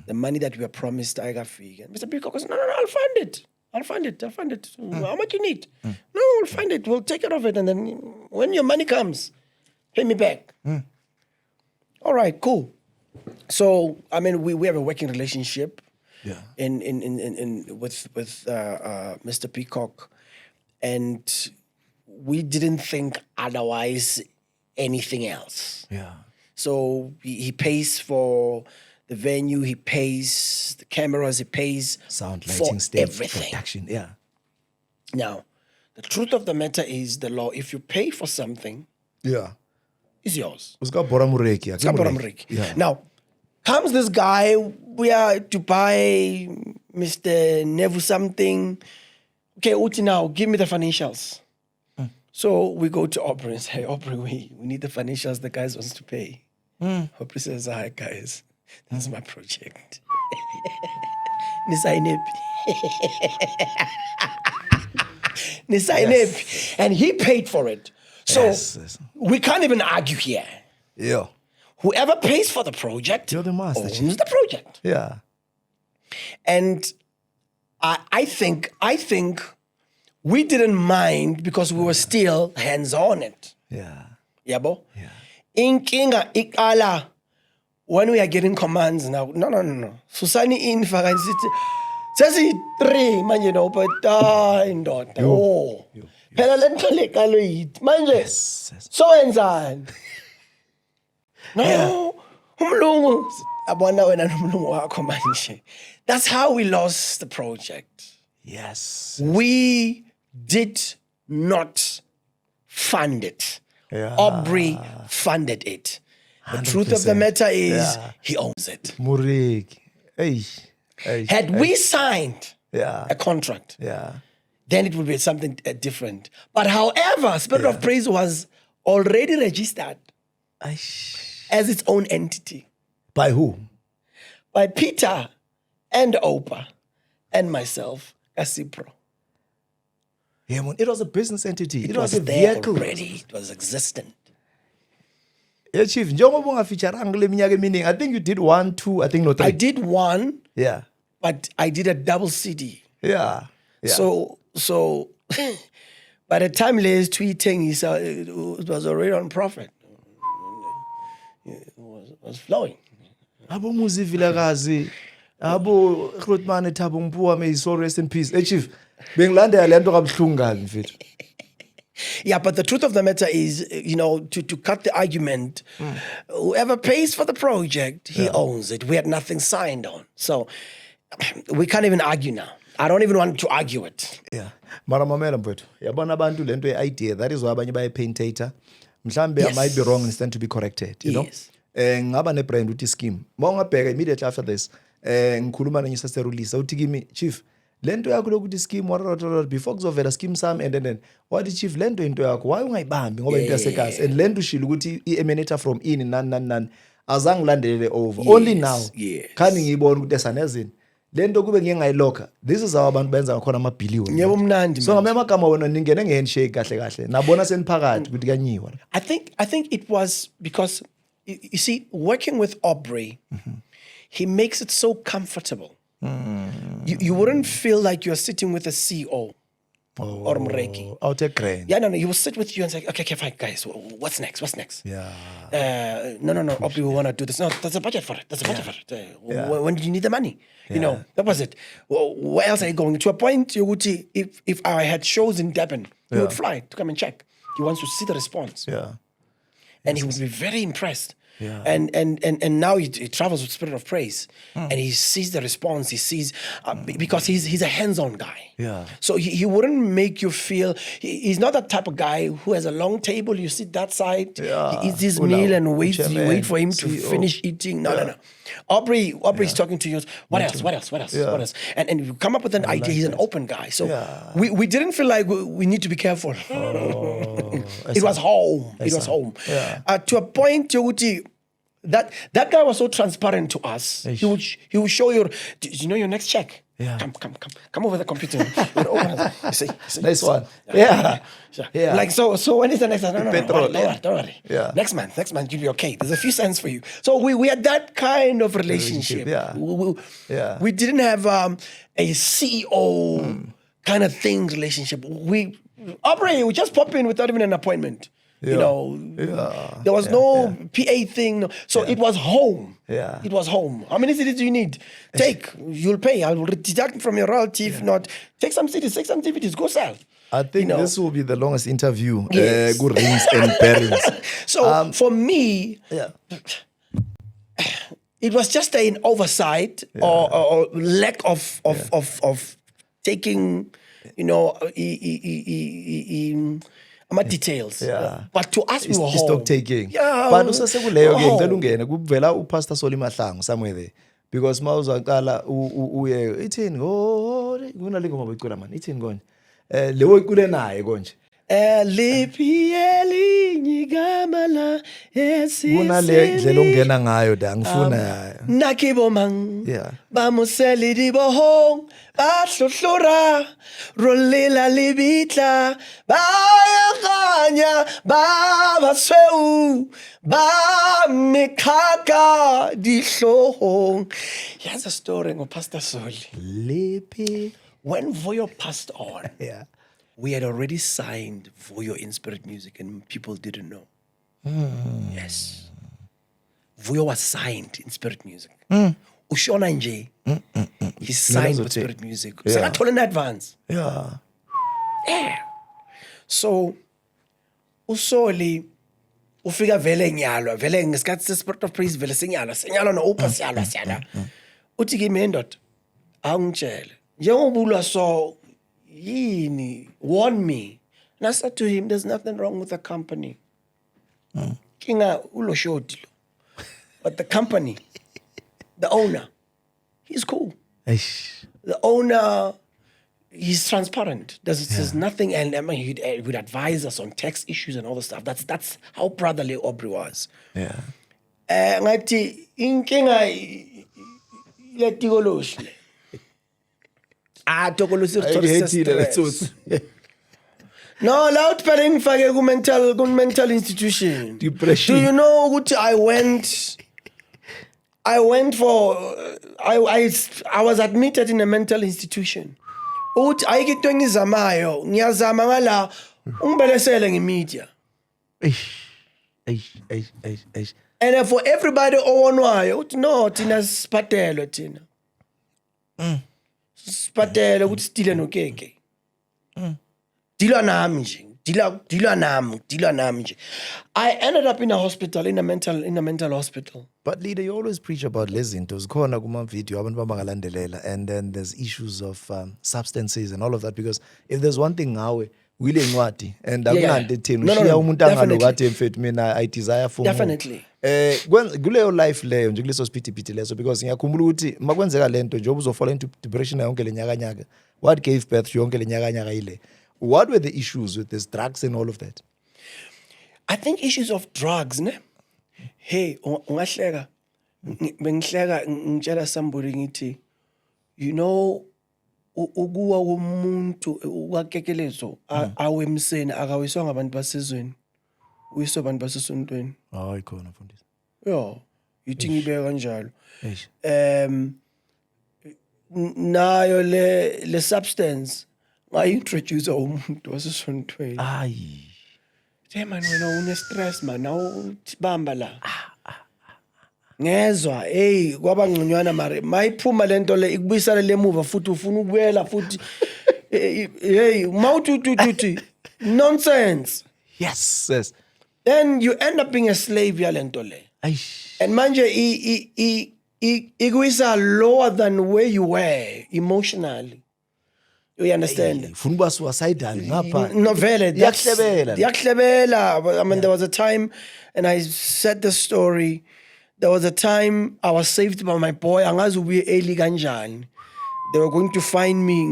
The money that we were promised, I got fee. Mr. Peacock goes, no, I'll fund it. I'll fund it. How much you need? No, we'll fund it. We'll take care of it. And then when your money comes, pay me back. All right, cool. So, I mean, we have a working relationship Yeah. with Mr. Peacock. And we didn't think otherwise anything else. Yeah. So he pays for the venue, he pays the cameras, he pays Sound, for lighting, stage, everything. production. Yeah. Now, The truth of the matter is the law, if you pay for something, Yeah. it's yours. Usikabhora mureki. It's got bottom rake. Yeah. Now, comes this guy, we are to buy Mr. Nevu something. Okay, Uti now, give me the financials. So we go to Aubrey and say, Aubrey, we need the financials. The guys wants to pay. Aubrey says, hi, guys. This is my project. Yes. And he paid for it. So Yes. we can't even argue here. Yeah. Whoever pays for the project You're the master, owns Chief. the project. Yeah. And I think we didn't mind because we were still hands on it. Yeah. Yabo? Yeah. Inkinga ikala when we are getting commands now. No. Susani in faka sithi sesi 3 manje no but indoda. Oh. Phela lento le kalo yithi. Manje Yes. so enzani? No. Umlungu abona wena nomlungu wakho manje. That's how we lost the project. Yes. We did not fund it. Yeah. Aubrey funded it. The truth of the 100%. matter is Yeah. he owns it. Mureki. Hey. Had we signed Yeah. a contract, Yeah. then it would be something different. But however, Spirit of Praise was already registered Aish. as its own entity By who? by Peter and Opa and myself, Asipro. Yeah, man. It was a business entity. It was a there vehicle. already. It was existent. Yeah, Chief. Njengoba ungafeaturanga kule minyaka eminingi. I think you did 1, 2, I think no 3. I did one, Yeah. but I did a double CD. Yeah. Yeah. So by the time Les tweeting, it was already on Prophet. It was flowing. Abo muzi vilakazi. Abo Grootman Thabo Mpuwa, may his soul rest in peace. Hey, Chief. Bengilandela lento kabuhlungu kabi mfethu. Yeah, but the truth of the matter is, to cut the argument, whoever pays for the project, he owns it. We had nothing signed on. So we can't even argue now. I don't even want to argue it. Yeah. Mara mamela mfethu. Yabona abantu lento ye-idea. That is why abanye baye-paintator. Mhlambe I might be wrong and stand to be corrected, you know. Yes. Ngaba ne-brand uthi scheme. Mawungabheka immediately after this. Ngikhuluma nenye saserulisa uthi kimi, Chief, lento yakho lokuthi scheme before kuzovela scheme sami and then wathi Chief lento into yakho why ungayibambi ngoba into yasekhaya and lento ushilo ukuthi i-emanator from ini nani azange ngilandelele over only now yes. khani ngiyibona ukuthi esanezini lento kube ngeke ngayilokha. This is our bantu benza ngakhona ama-billion. Yebo mnandi So manje. ngamanye amagama wena ningene nge-handshake kahle nabona seniphakathi ukuthi kanyiwa. I think it was because you see, working with Aubrey, he makes it so comfortable. You wouldn't feel like you're sitting with a CEO or Mreki. Out a crane. Yeah, no, he will sit with you and say, okay, fine, guys, what's next? Yeah. No, Aubrey, we want to do this. No, there's a budget for it. When do you need the money? You know, that was it. Well, where else are you going? To a point, if I had shows in Durban, he would fly to come and check. He wants to see the response. Yeah. And he would be very impressed. Yeah. And now he travels with Spirit of Praise, and he sees the response. He sees because he's a hands-on guy. Yeah. So he wouldn't make you feel he's not that type of guy who has a long table. You sit that side, Yeah. he eats his Ula, meal and waits. You chairman, wait for him to CEO. finish eating. No. Aubrey's talking to you. What else? And you come up with an idea. He's an open guy. So we didn't feel like we need to be careful. It was home. It was home. Yeah. To a point, Yoguti, that guy was so transparent to us. He would show you, do you know your next check? Yeah. Come over the computer. You see, Nice one. Yeah. Yeah. Like so when is the next one? No, Petrol, don't worry. Yeah. Next month you'll be okay. There's a few cents for you. So we had that kind of relationship. Yeah. We didn't have a CEO kind of thing relationship. Aubrey, we just pop in without even an appointment. You know, there was no PA thing. So it was home. Yeah. It was home. How many CDs do you need? Take. You'll pay. I will deduct from your royalty. If not, take some CDs, take some DVDs, go sell. I think this will be the longest interview. Yes. Good rings and bearings. So for me, it was just an oversight or lack of taking you know, ama-details. Yeah. But to us, we were home. Stock taking. Yeah. But usasekuleyo ke home. ngicela ungene kuvela uPastor Soli Mahlangu somewhere there. Because mawuzaqala uye ithini kunale ngoma bayicula man ithini konje. Lewo icule naye konje. Liphi elinye igama la Kunale ndlela ongena ngayo da ngifuna nakibo mang yeah. Bamoseli di bohong bahlohlora rolela libitla bayaganya babasweu ba mekhaka dihlohong. Here's a story of Pastor Soli. Lipi. When Voyo passed on, Yeah. we had already signed Voyo in Spirit Music and people didn't know. Yes. Voyo was signed in Spirit Music. Ushona nje, he signed with Spirit Music. Yeah. I told in advance. Yeah. Yeah. So, Usoli, ufika vele nyalo, vele ngesikhathi se-Spirit of Praise vele senyalo no upa siyalwa. Uthi kimi indoda, awungitshele. Njengobulwa so yini, warn me. And I said to him, there's nothing wrong with the company. Kinga ulo shoti lo. But the company, the owner, he's cool. Eish. The owner, he's transparent. There's nothing, and I mean, he would advise us on tax issues and all the stuff. That's how brotherly Aubrey was. Yeah. Ngathi inkinga letikoloshi. Tokoloshi stress. No, la uthipele ngifake ku-mental institution. Depression. Do you know ukuthi I was admitted in a mental institution. Uthi ayike into engizamayo, ngiyazama ngala ungibelesele ngemedia. Eish. And for everybody owonwayo, uthi no, thina siphathelwe thina. Siphathelwe ukuthi sidile nokeke. Dilwa nami nje. I ended up in a hospital, in a mental hospital. But leader, you always preach about lezinto. Zikhona kuma video abantu babangalandelela, and then there's issues of substances and all of that, because if there's one thing ngawe wile ncwadi and akunanto ethini ushiya umuntu angalokathi mfethu mina I desire for more. Definitely. Kuleyo life leyo nje kuleso siphithiphithi leso, because ngiyakhumbula ukuthi makwenzeka lento nje ubuzofola into depression yonke lenyakanyaka. What gave birth to yonke lenyakanyaka ile? What were the issues with this drugs and all of that? I think issues of drugs, ne? Hey, ungahleka. Bengihleka ngitshela somebody ngithi, you know, ukuwa womuntu ukakekelezo awemseni akawiswa ngabantu basezweni. Uyiswa abantu basesontweni. Ikhona mfundisi. Yo, yithi ngibeka kanjalo. Eish. Nayo le substance ngayi-introduce umuntu wasesontweni. Ayi. Hey man, wena une-stress man, nawubamba la. Ngezwa, hey, kwaba ngconywana mare, mayiphuma lento le ikubuyisana lemuva futhi ufuna ukubuyela futhi. Hey, mawuthi nonsense. Yes. Then you end up being a slave yalento le. Aish. And manje ikuyisa lower than where you were emotionally. You understand? Funa uba suicidal ngapha. No, vele. Iyakuhlebela. I mean, there was a time, and I said the story, there was a time I was saved by my boy. Angazi ubuye early kanjani. They were going to find me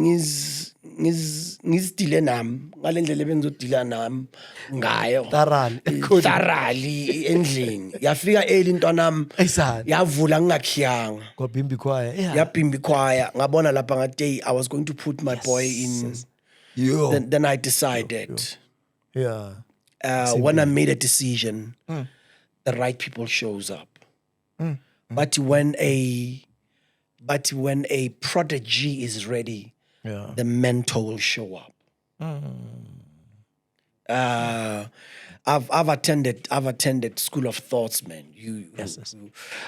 ngizidile nami ngale ndlela bengizodila nami ngayo thoroughly endlini yafika early intwanami yavula ngingakhiyanga kwabhimbi choir yabhimbi choir ngabona lapha ngathi I was going to put my boy in. Then I decided when I made a decision the right people shows up. But when a prodigy is ready, the mentor will show up. I've attended School of Thoughts, man.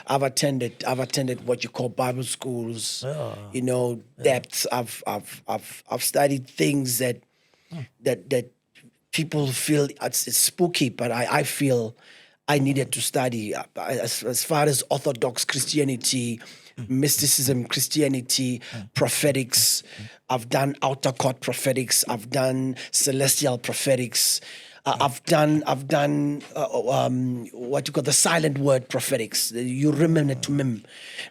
I've attended what you call Bible schools. You know, depths. I've studied things that people feel it's spooky, but I feel I needed to study as far as Orthodox Christianity, mysticism, Christianity, prophetics. I've done outer court prophetics. I've done celestial prophetics. I've done what you call the silent word prophetics. You remember to mem.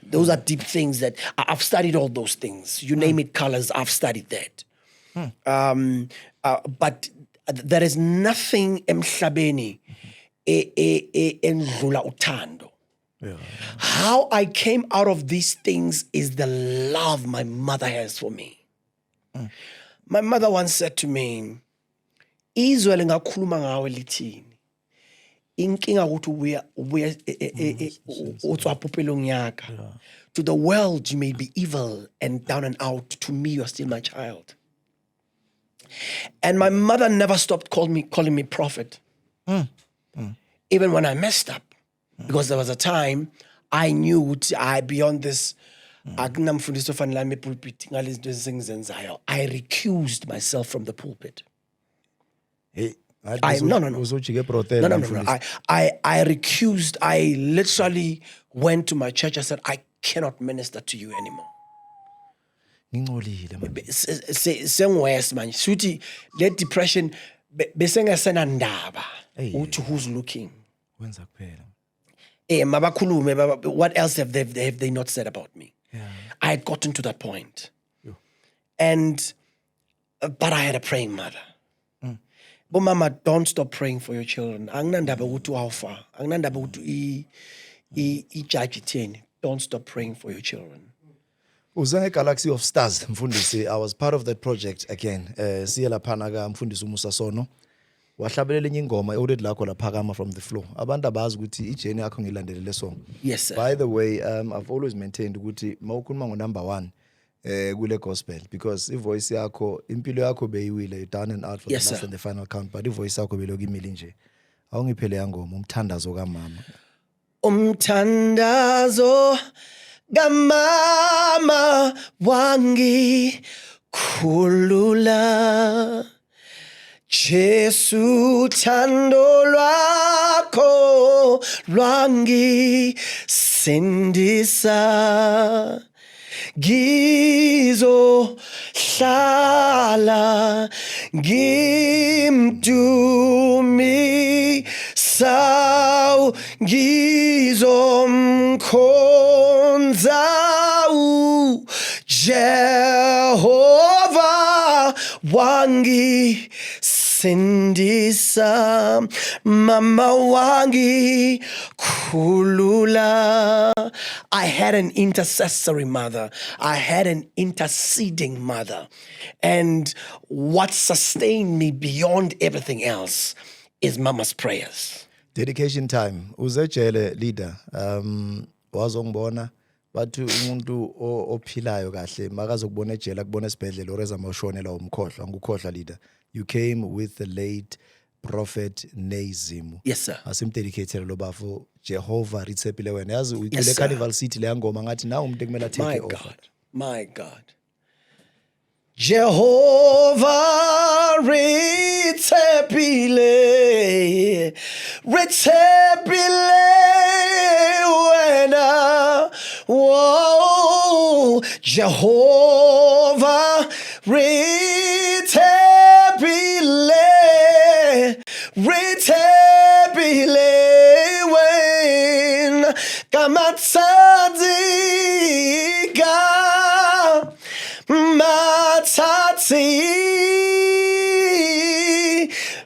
Those are deep things that I've studied all those things. You name it, colors. I've studied that. But there is nothing emhlabeni endlula uthando. How I came out of these things is the love my mother has for me. My mother once said to me, izwe lengakhuluma ngawe lithini. Inkinga ukuthi ubuya utswapopelong yaka. To the world you may be evil and down and out. To me you are still my child. And my mother never stopped calling me prophet. Even when I messed up. Because there was a time I knew beyond this, I recused myself from the pulpit. Hey, No. I recused. I literally went to my church. I said, I cannot minister to you anymore. Sengwes man, suti let depression besengasena ndaba. Who's looking? What else have they not said about me? I had gotten to that point. And but I had a praying mother. But mama, don't stop praying for your children. Don't stop praying for your children. Uzange Galaxy of Stars mfundisi, I was part of that project again. Siyela phanaga mfundisi uMusa Sono. Wahlabelela enye ingoma eoded lakho laphakama from the floor. Abantu abazi ukuthi ijeni yakho ngilandelele song. Yes sir. By the way, I've always maintained ukuthi mawukhuluma ngo-number 1 kule gospel, because ivoice yakho impilo yakho beyiwile down and out for Yes, the last sir. and the final count, but ivoice yakho beloku imile nje. Awungiphele yangoma umthandazo kamama. Umthandazo gamama wangi khulula Jesu thando lwakho lwangi sindisa gizo hlala gimdumi sau gizo mkhonzau Jehova wangi sindisa mama wangi khulula. I had an intercessory mother. I had an interceding mother. And what sustained me beyond everything else is mama's prayers. Dedication time. Uzejele leader. Wazongibona bathi umuntu ophilayo kahle makazokubona ejele akubona esibhedlela oreza mawushonela umkhohlwa ngukhohlwa leader. You came with the late prophet Nezimu. Yes sir. Asimdedicated lo bafo Jehovah ritsepile wena. Yazi Yes, uyicule sir. Carnival City le ngoma ngathi na umuntu ekumele take My over. God, my God. Jehovah ritsepile wena. Whoa, Jehovah ritsepile wena kamatsadzika matati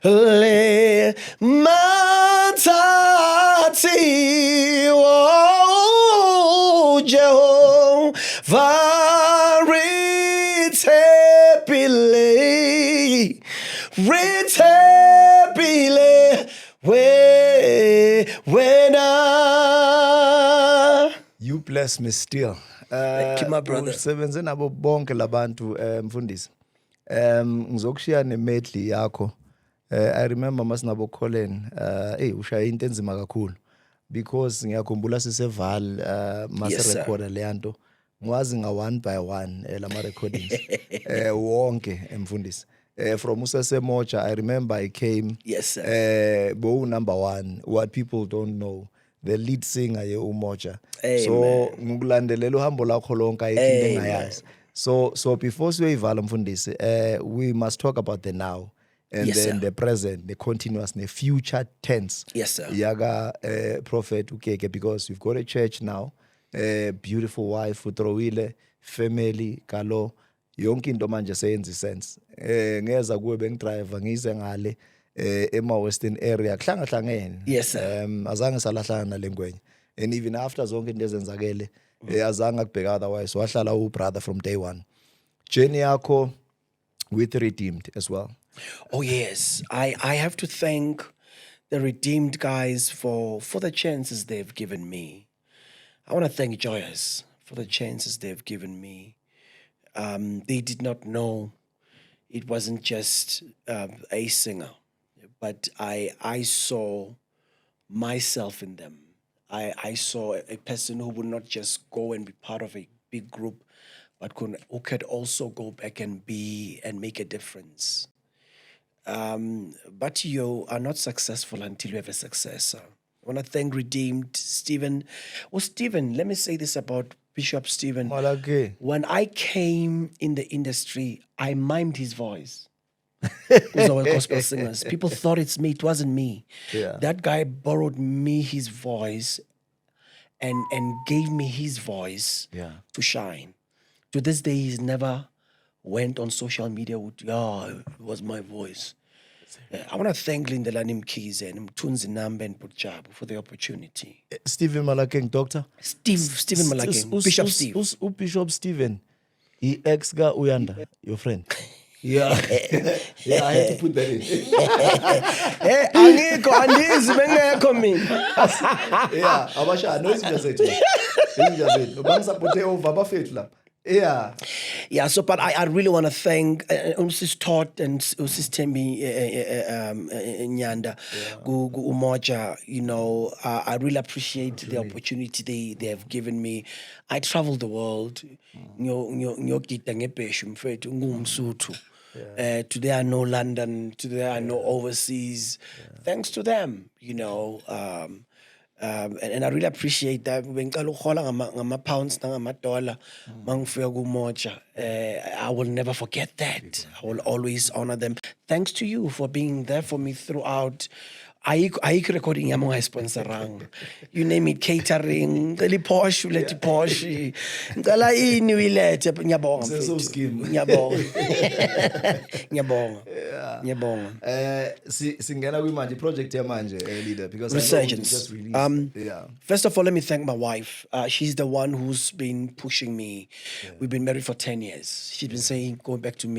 le matati oh Jehovah ritsepile wena. You bless me still. Thank you, my brother. Usebenze nabo bonke labantu mfundisi. Ngizokushiya nemedley yakho. I remember masinabo Colin ushaya into enzima kakhulu, because ngiyakhumbula siseval mase recorder leyanto. Ngwazi nga one by one lama recordings wonke mfundisi. From Usase Mocha, I remember I came. Yes, sir. Bo number 1, what people don't know. the lead singer ye-Umoja. Amen. So ngikulandelela uhambo lakho lonke ayikho into engayazi. So before siyoyivala mfundisi, we must talk about the now. And Yes, then sir. the present, the continuous, the future tense. Yes, sir. Yaga Prophet Ukeke, because you've got a church now, beautiful wife, uTrowile, family, kalo, yonke into manje seyenza sense. Ngeza kuwe bengidriver ngize ngale ema Western area kuhlangahlangene. Yes, sir. Azange salahlana nalengwenye. And even after zonke into ezenzakele, azange akubheka otherwise. Wahlala u brother from day one. Journey yakho with Redeemed as well. Oh yes, I have to thank the Redeemed guys for the chances they've given me. I want to thank Joyous for the chances they've given me. They did not know it wasn't just a singer, but I saw myself in them. I saw a person who would not just go and be part of a big group, but who could also go back and make a difference. But you are not successful until you have a successor. I want to thank Redeemed Stephen. Well, Stephen, let me say this about Bishop Stephen. Malake. When I came in the industry, I mimed his voice. Because our gospel singers, people thought it's me. It wasn't me. Yeah. That guy borrowed me his voice and gave me his voice to shine. To this day, he's never went on social media with, it was my voice. I want to thank Lindelani Mkhize and Mtunzi Nambe and Butjabu for the opportunity. Stephen Malakeng, doctor. Stephen Malakeng, Bishop Steve. Bishop Stephen, he ex ga Uyanda, your friend. Yeah. Yeah, I had to put that in. Hey, angikho andizi bengekho mina. Yeah, abasha no izinto zethu. Izinto zethu. Bangisapote over abafethu lapha. Yeah. Yeah, so but I really want to thank Sis Todd and Sis Tembi Nyanda, Umoja. You know, I really appreciate the opportunity they have given me. I travel the world. Today I know London. Today I know overseas. Thanks to them, you know. And I really appreciate that. When pounds dollar, I will never forget that. I will always honor them. Thanks to you for being there for me throughout. Ayikho recording yami ongayisponsoranga. You name it, catering, ngicela iPorsche, ulethe iPorsche. Ngicela ini uyilethe, ngiyabonga. Seso scheme. Ngiyabonga. Ngiyabonga. Singena kwimanje project yamanje leader because Resurgence. I know you just released. First of all, let me thank my wife. She's the one who's been pushing me. We've been married for 10 years. She's been saying, go back to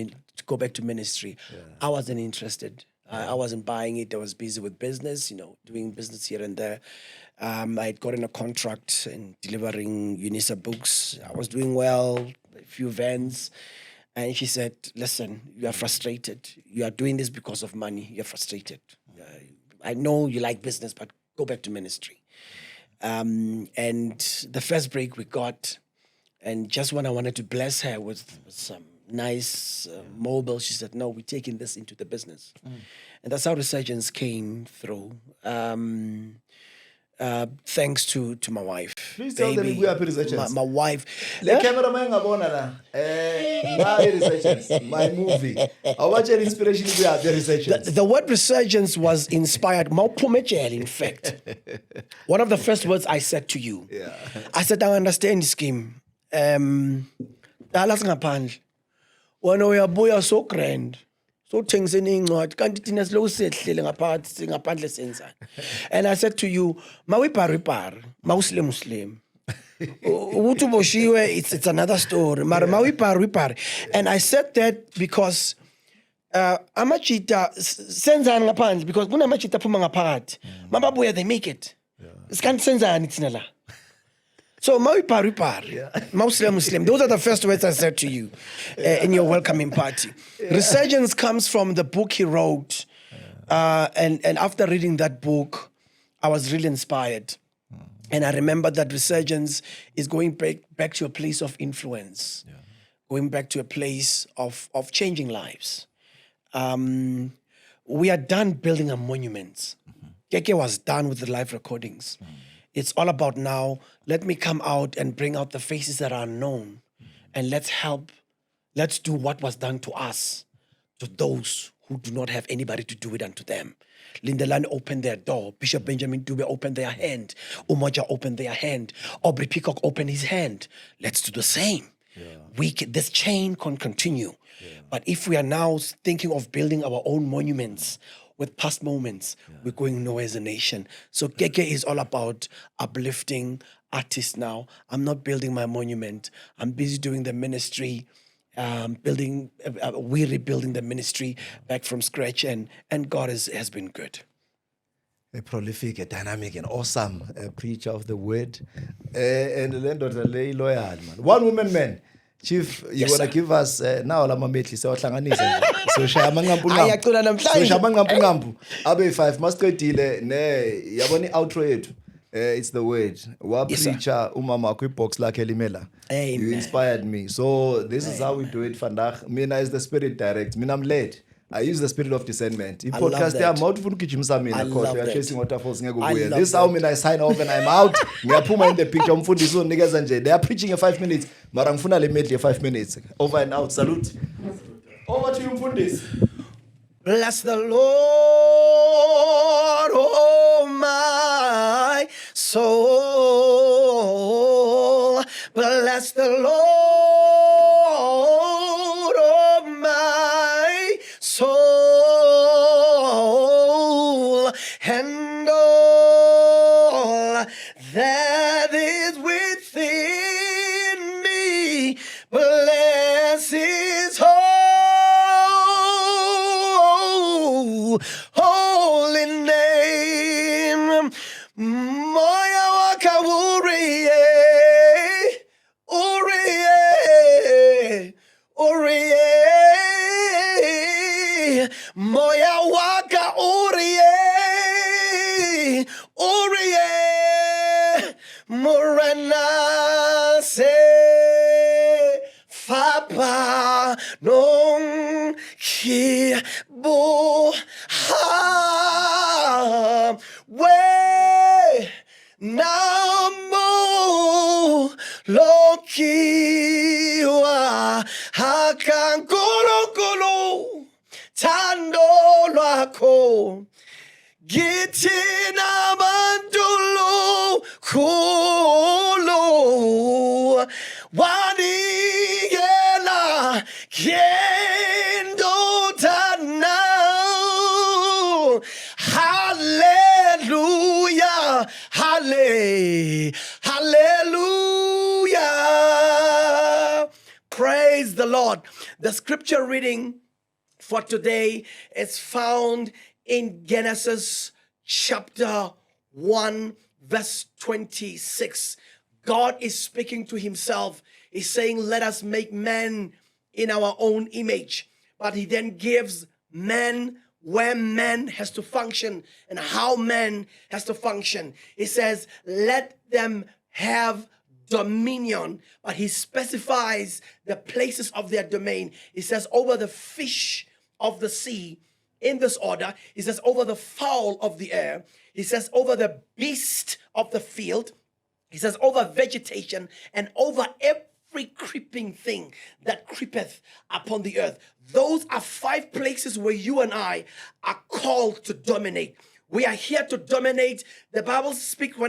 ministry. I wasn't interested. I wasn't buying it. I was busy with business, you know, doing business here and there. I had gotten a contract in delivering UNISA books. I was doing well, a few events. And she said, listen, you are frustrated. You are doing this because of money. You're frustrated. I know you like business, but go back to ministry. And the first break we got, and just when I wanted to bless her with some nice mobile, she said, no, we're taking this into the business. And that's how Resurgence came through. Thanks to my wife. Please tell them we are Resurgence. My wife. The cameraman ngabona la. My Resurgence, my movie. I watch an inspiration we are the Resurgence. The word Resurgence was inspired. In fact, one of the first words I said to you. Yeah. I said, I understand the scheme. Dala singaphandle. Wena uyabuya so grand. So things in incwadi kanti thina siloku sehlele ngaphakathi singaphandle senzana. And I said to you, mawipari muslim. Ukuthi uboshiwe it's another story. Mara mawipari. And I said that because amachita senzani ngaphandle because kunamachita phuma ngaphakathi. Mababuya they make it. Sikanti senzani thina la. So, Muslim. Those are the first words I said to you in your welcoming party. Resurgence comes from the book he wrote. And after reading that book, I was really inspired. And I remember that Resurgence is going back to a place of influence, going back to a place of changing lives. We are done building a monument. Keke was done with the live recordings. It's all about now, let me come out and bring out the faces that are unknown. And let's do what was done to us, to those who do not have anybody to do it unto them. Lindelani opened their door. Bishop Benjamin Dube opened their hand. Umoja opened their hand. Aubrey Peacock opened his hand. Let's do the same. This chain can continue. But if we are now thinking of building our own monuments with past moments, we're going nowhere as a nation. So Keke is all about uplifting artists now. I'm not building my monument. I'm busy doing the ministry, we're rebuilding the ministry back from scratch, and God has been good. A prolific, a dynamic, and awesome preacher of the word. And then Dr. Lay Loyal, man. One woman, man. Chief, you Yes, want to sir. give us now la mametli so hlanganisa. So shaya mangampu Ayacula ngampu. So namhlanje. shaya mangampu ngampu. Abe 5 masqedile ne yabona outro yethu. It's the word. Wa Yes, sir. preacher umama kwi box lakhe limela. You Amen. inspired me. So this is how we do it vandag. Mina is the spirit direct. Mina I'm led. I use the spirit of discernment. I love Podcast that. yami awufuna ukugijimisa I mina love khohle that. chasing waterfalls ngeke I ubuye. love This is how that. mina I sign off and I'm out. Ngiyaphuma in the picture umfundisi unikeza nje. They are preaching in 5 minutes. Mara ngifuna le medley 5 minutes. Over and out. Salute. Over to you mfundisi. Bless the Lord, oh my soul. Bless the Lord, oh my soul, and all that is within me. Bless His holy name. Moya waka uriye, moya waka uriye, morana se fapa non ki bo ha we namo lokiwa hakankolo tando lwakho githina bantulo khulu wanikela kendoda now. Hallelujah, hallelujah. Praise the Lord. The scripture reading for today is found in Genesis chapter 1, verse 26. God is speaking to himself. He's saying, let us make man in our own image. But he then gives man where man has to function and how man has to function. He says, let them have dominion, but he specifies the places of their domain. He says, over the fish of the sea, in this order. He says, over the fowl of the air. He says, over the beast of the field. He says, over vegetation and over every creeping thing that creepeth upon the earth. Those are 5 places where you and I are called to dominate. We are here to dominate. When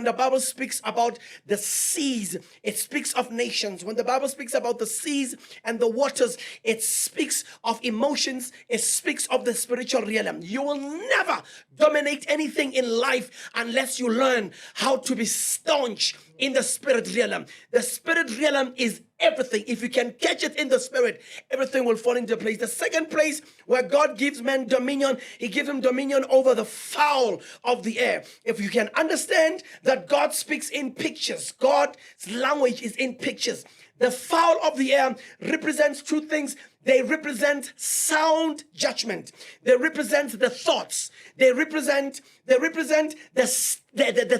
the Bible speaks about the seas, it speaks of nations. When the Bible speaks about the seas and the waters, it speaks of emotions. It speaks of the spiritual realm. You will never dominate anything in life unless you learn how to be staunch in the spirit realm. The spirit realm is everything. If you can catch it in the spirit, everything will fall into place. The second place where God gives man dominion, he gives him dominion over the fowl of the air. If you can understand that God speaks in pictures, God's language is in pictures. The fowl of the air represents 2 things. They represent sound judgment. They represent the thoughts. They represent the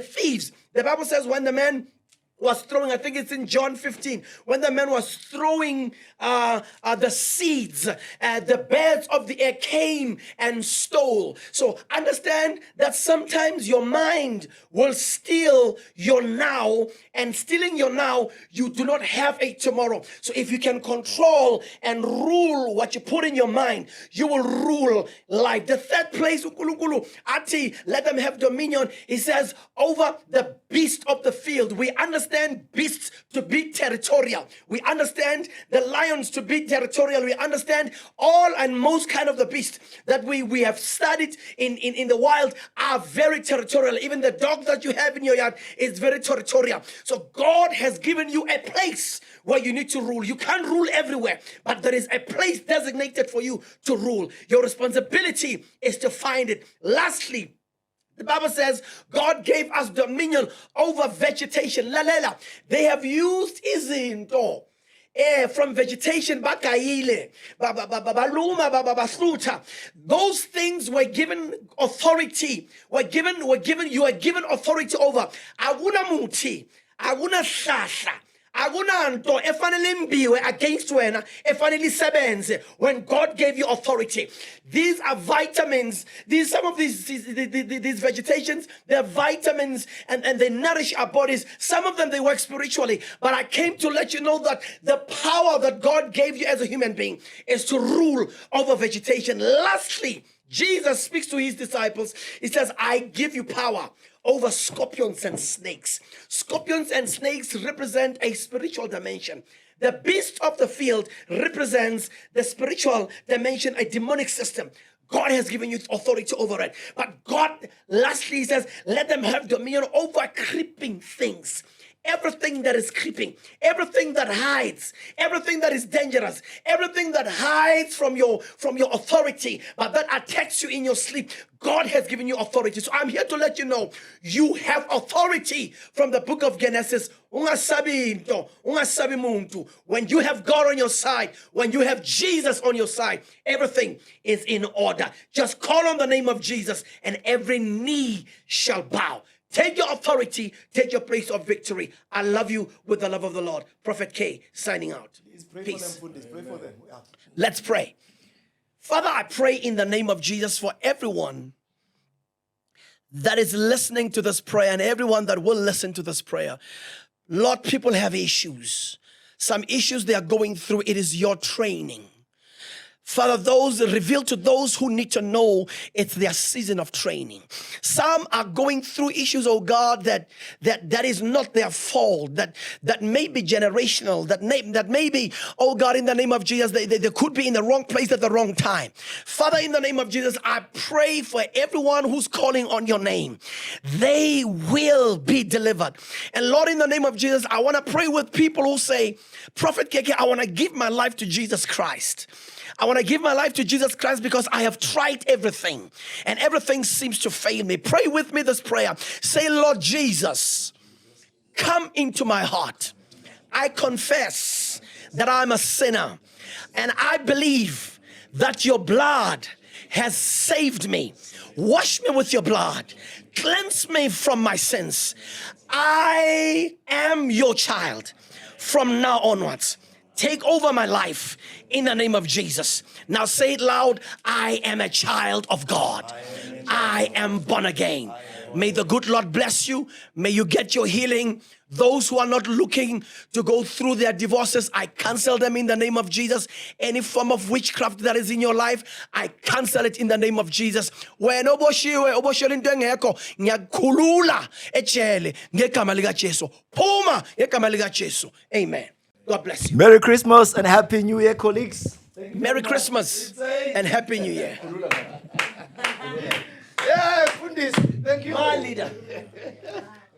thieves. The Bible says when the man was throwing, I think it's in John 15, when the man was throwing the seeds, the birds of the air came and stole. So understand that sometimes your mind will steal your now, and stealing your now, you do not have a tomorrow. So if you can control and rule what you put in your mind, you will rule life. The third place, uNkulunkulu athi, let them have dominion. He says, over the beast of the field. We understand beasts to be territorial. We understand the lions to be territorial. We understand all and most kind of the beasts that we have studied in the wild are very territorial. Even the dog that you have in your yard is very territorial. So God has given you a place where you need to rule. You can't rule everywhere, but there is a place designated for you to rule. Your responsibility is to find it. Lastly, the Bible says God gave us dominion over vegetation. Lalela, they have used izinto from vegetation, bakayile, baluma, basluta. Those things were given authority. You are given authority over. Aguna muti, aguna shasha. Akunanto efanele imbiwe against wena efanele isebenze when God gave you authority. These are vitamins. Some of these vegetations, they're vitamins and they nourish our bodies. Some of them, they work spiritually. But I came to let you know that the power that God gave you as a human being is to rule over vegetation. Lastly, Jesus speaks to his disciples. He says, I give you power over scorpions and snakes. Scorpions and snakes represent a spiritual dimension. The beast of the field represents the spiritual dimension, a demonic system. God has given you authority over it. But God, lastly, says, let them have dominion over creeping things. Everything that is creeping, everything that hides, everything that is dangerous, everything that hides from your authority, but that attacks you in your sleep, God has given you authority. So I'm here to let you know, you have authority from the book of Genesis. When you have God on your side, when you have Jesus on your side, everything is in order. Just call on the name of Jesus and every knee shall bow. Take your authority, take your place of victory. I love you with the love of the Lord. Prophet K, signing out. Peace. Pray for them. Yeah. Let's pray. Father, I pray in the name of Jesus for everyone that is listening to this prayer and everyone that will listen to this prayer. Lord, people have issues. Some issues they are going through. It is your training. Father, those reveal to those who need to know it's their season of training. Some are going through issues, oh God, that is not their fault, that may be generational, that may be, oh God, in the name of Jesus, they could be in the wrong place at the wrong time. Father, in the name of Jesus, I pray for everyone who's calling on your name. They will be delivered. And Lord, in the name of Jesus, I want to pray with people who say, Prophet KK, I want to give my life to Jesus Christ. I want to give my life to Jesus Christ because I have tried everything and everything seems to fail me. Pray with me this prayer. Say, Lord Jesus, come into my heart. I confess that I'm a sinner and I believe that your blood has saved me. Wash me with your blood. Cleanse me from my sins. I am your child from now onwards. Take over my life in the name of Jesus. Now say it loud. I am a child of God. I am born again. May the good Lord bless you. May you get your healing. Those who are not looking to go through their divorces, I cancel them in the name of Jesus. Any form of witchcraft that is in your life, I cancel it in the name of Jesus. When oboshiwe into engekho ngiyakhulula ejele ngegama lika Jesu. Phuma ngegama lika Jesu. Amen. God bless you. Merry Christmas and Happy New Year, colleagues. Merry Christmas and Happy New Year. Yeah, Fundis. Thank you. My leader.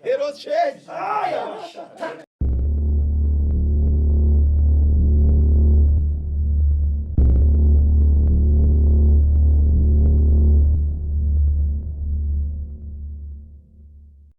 It was changed.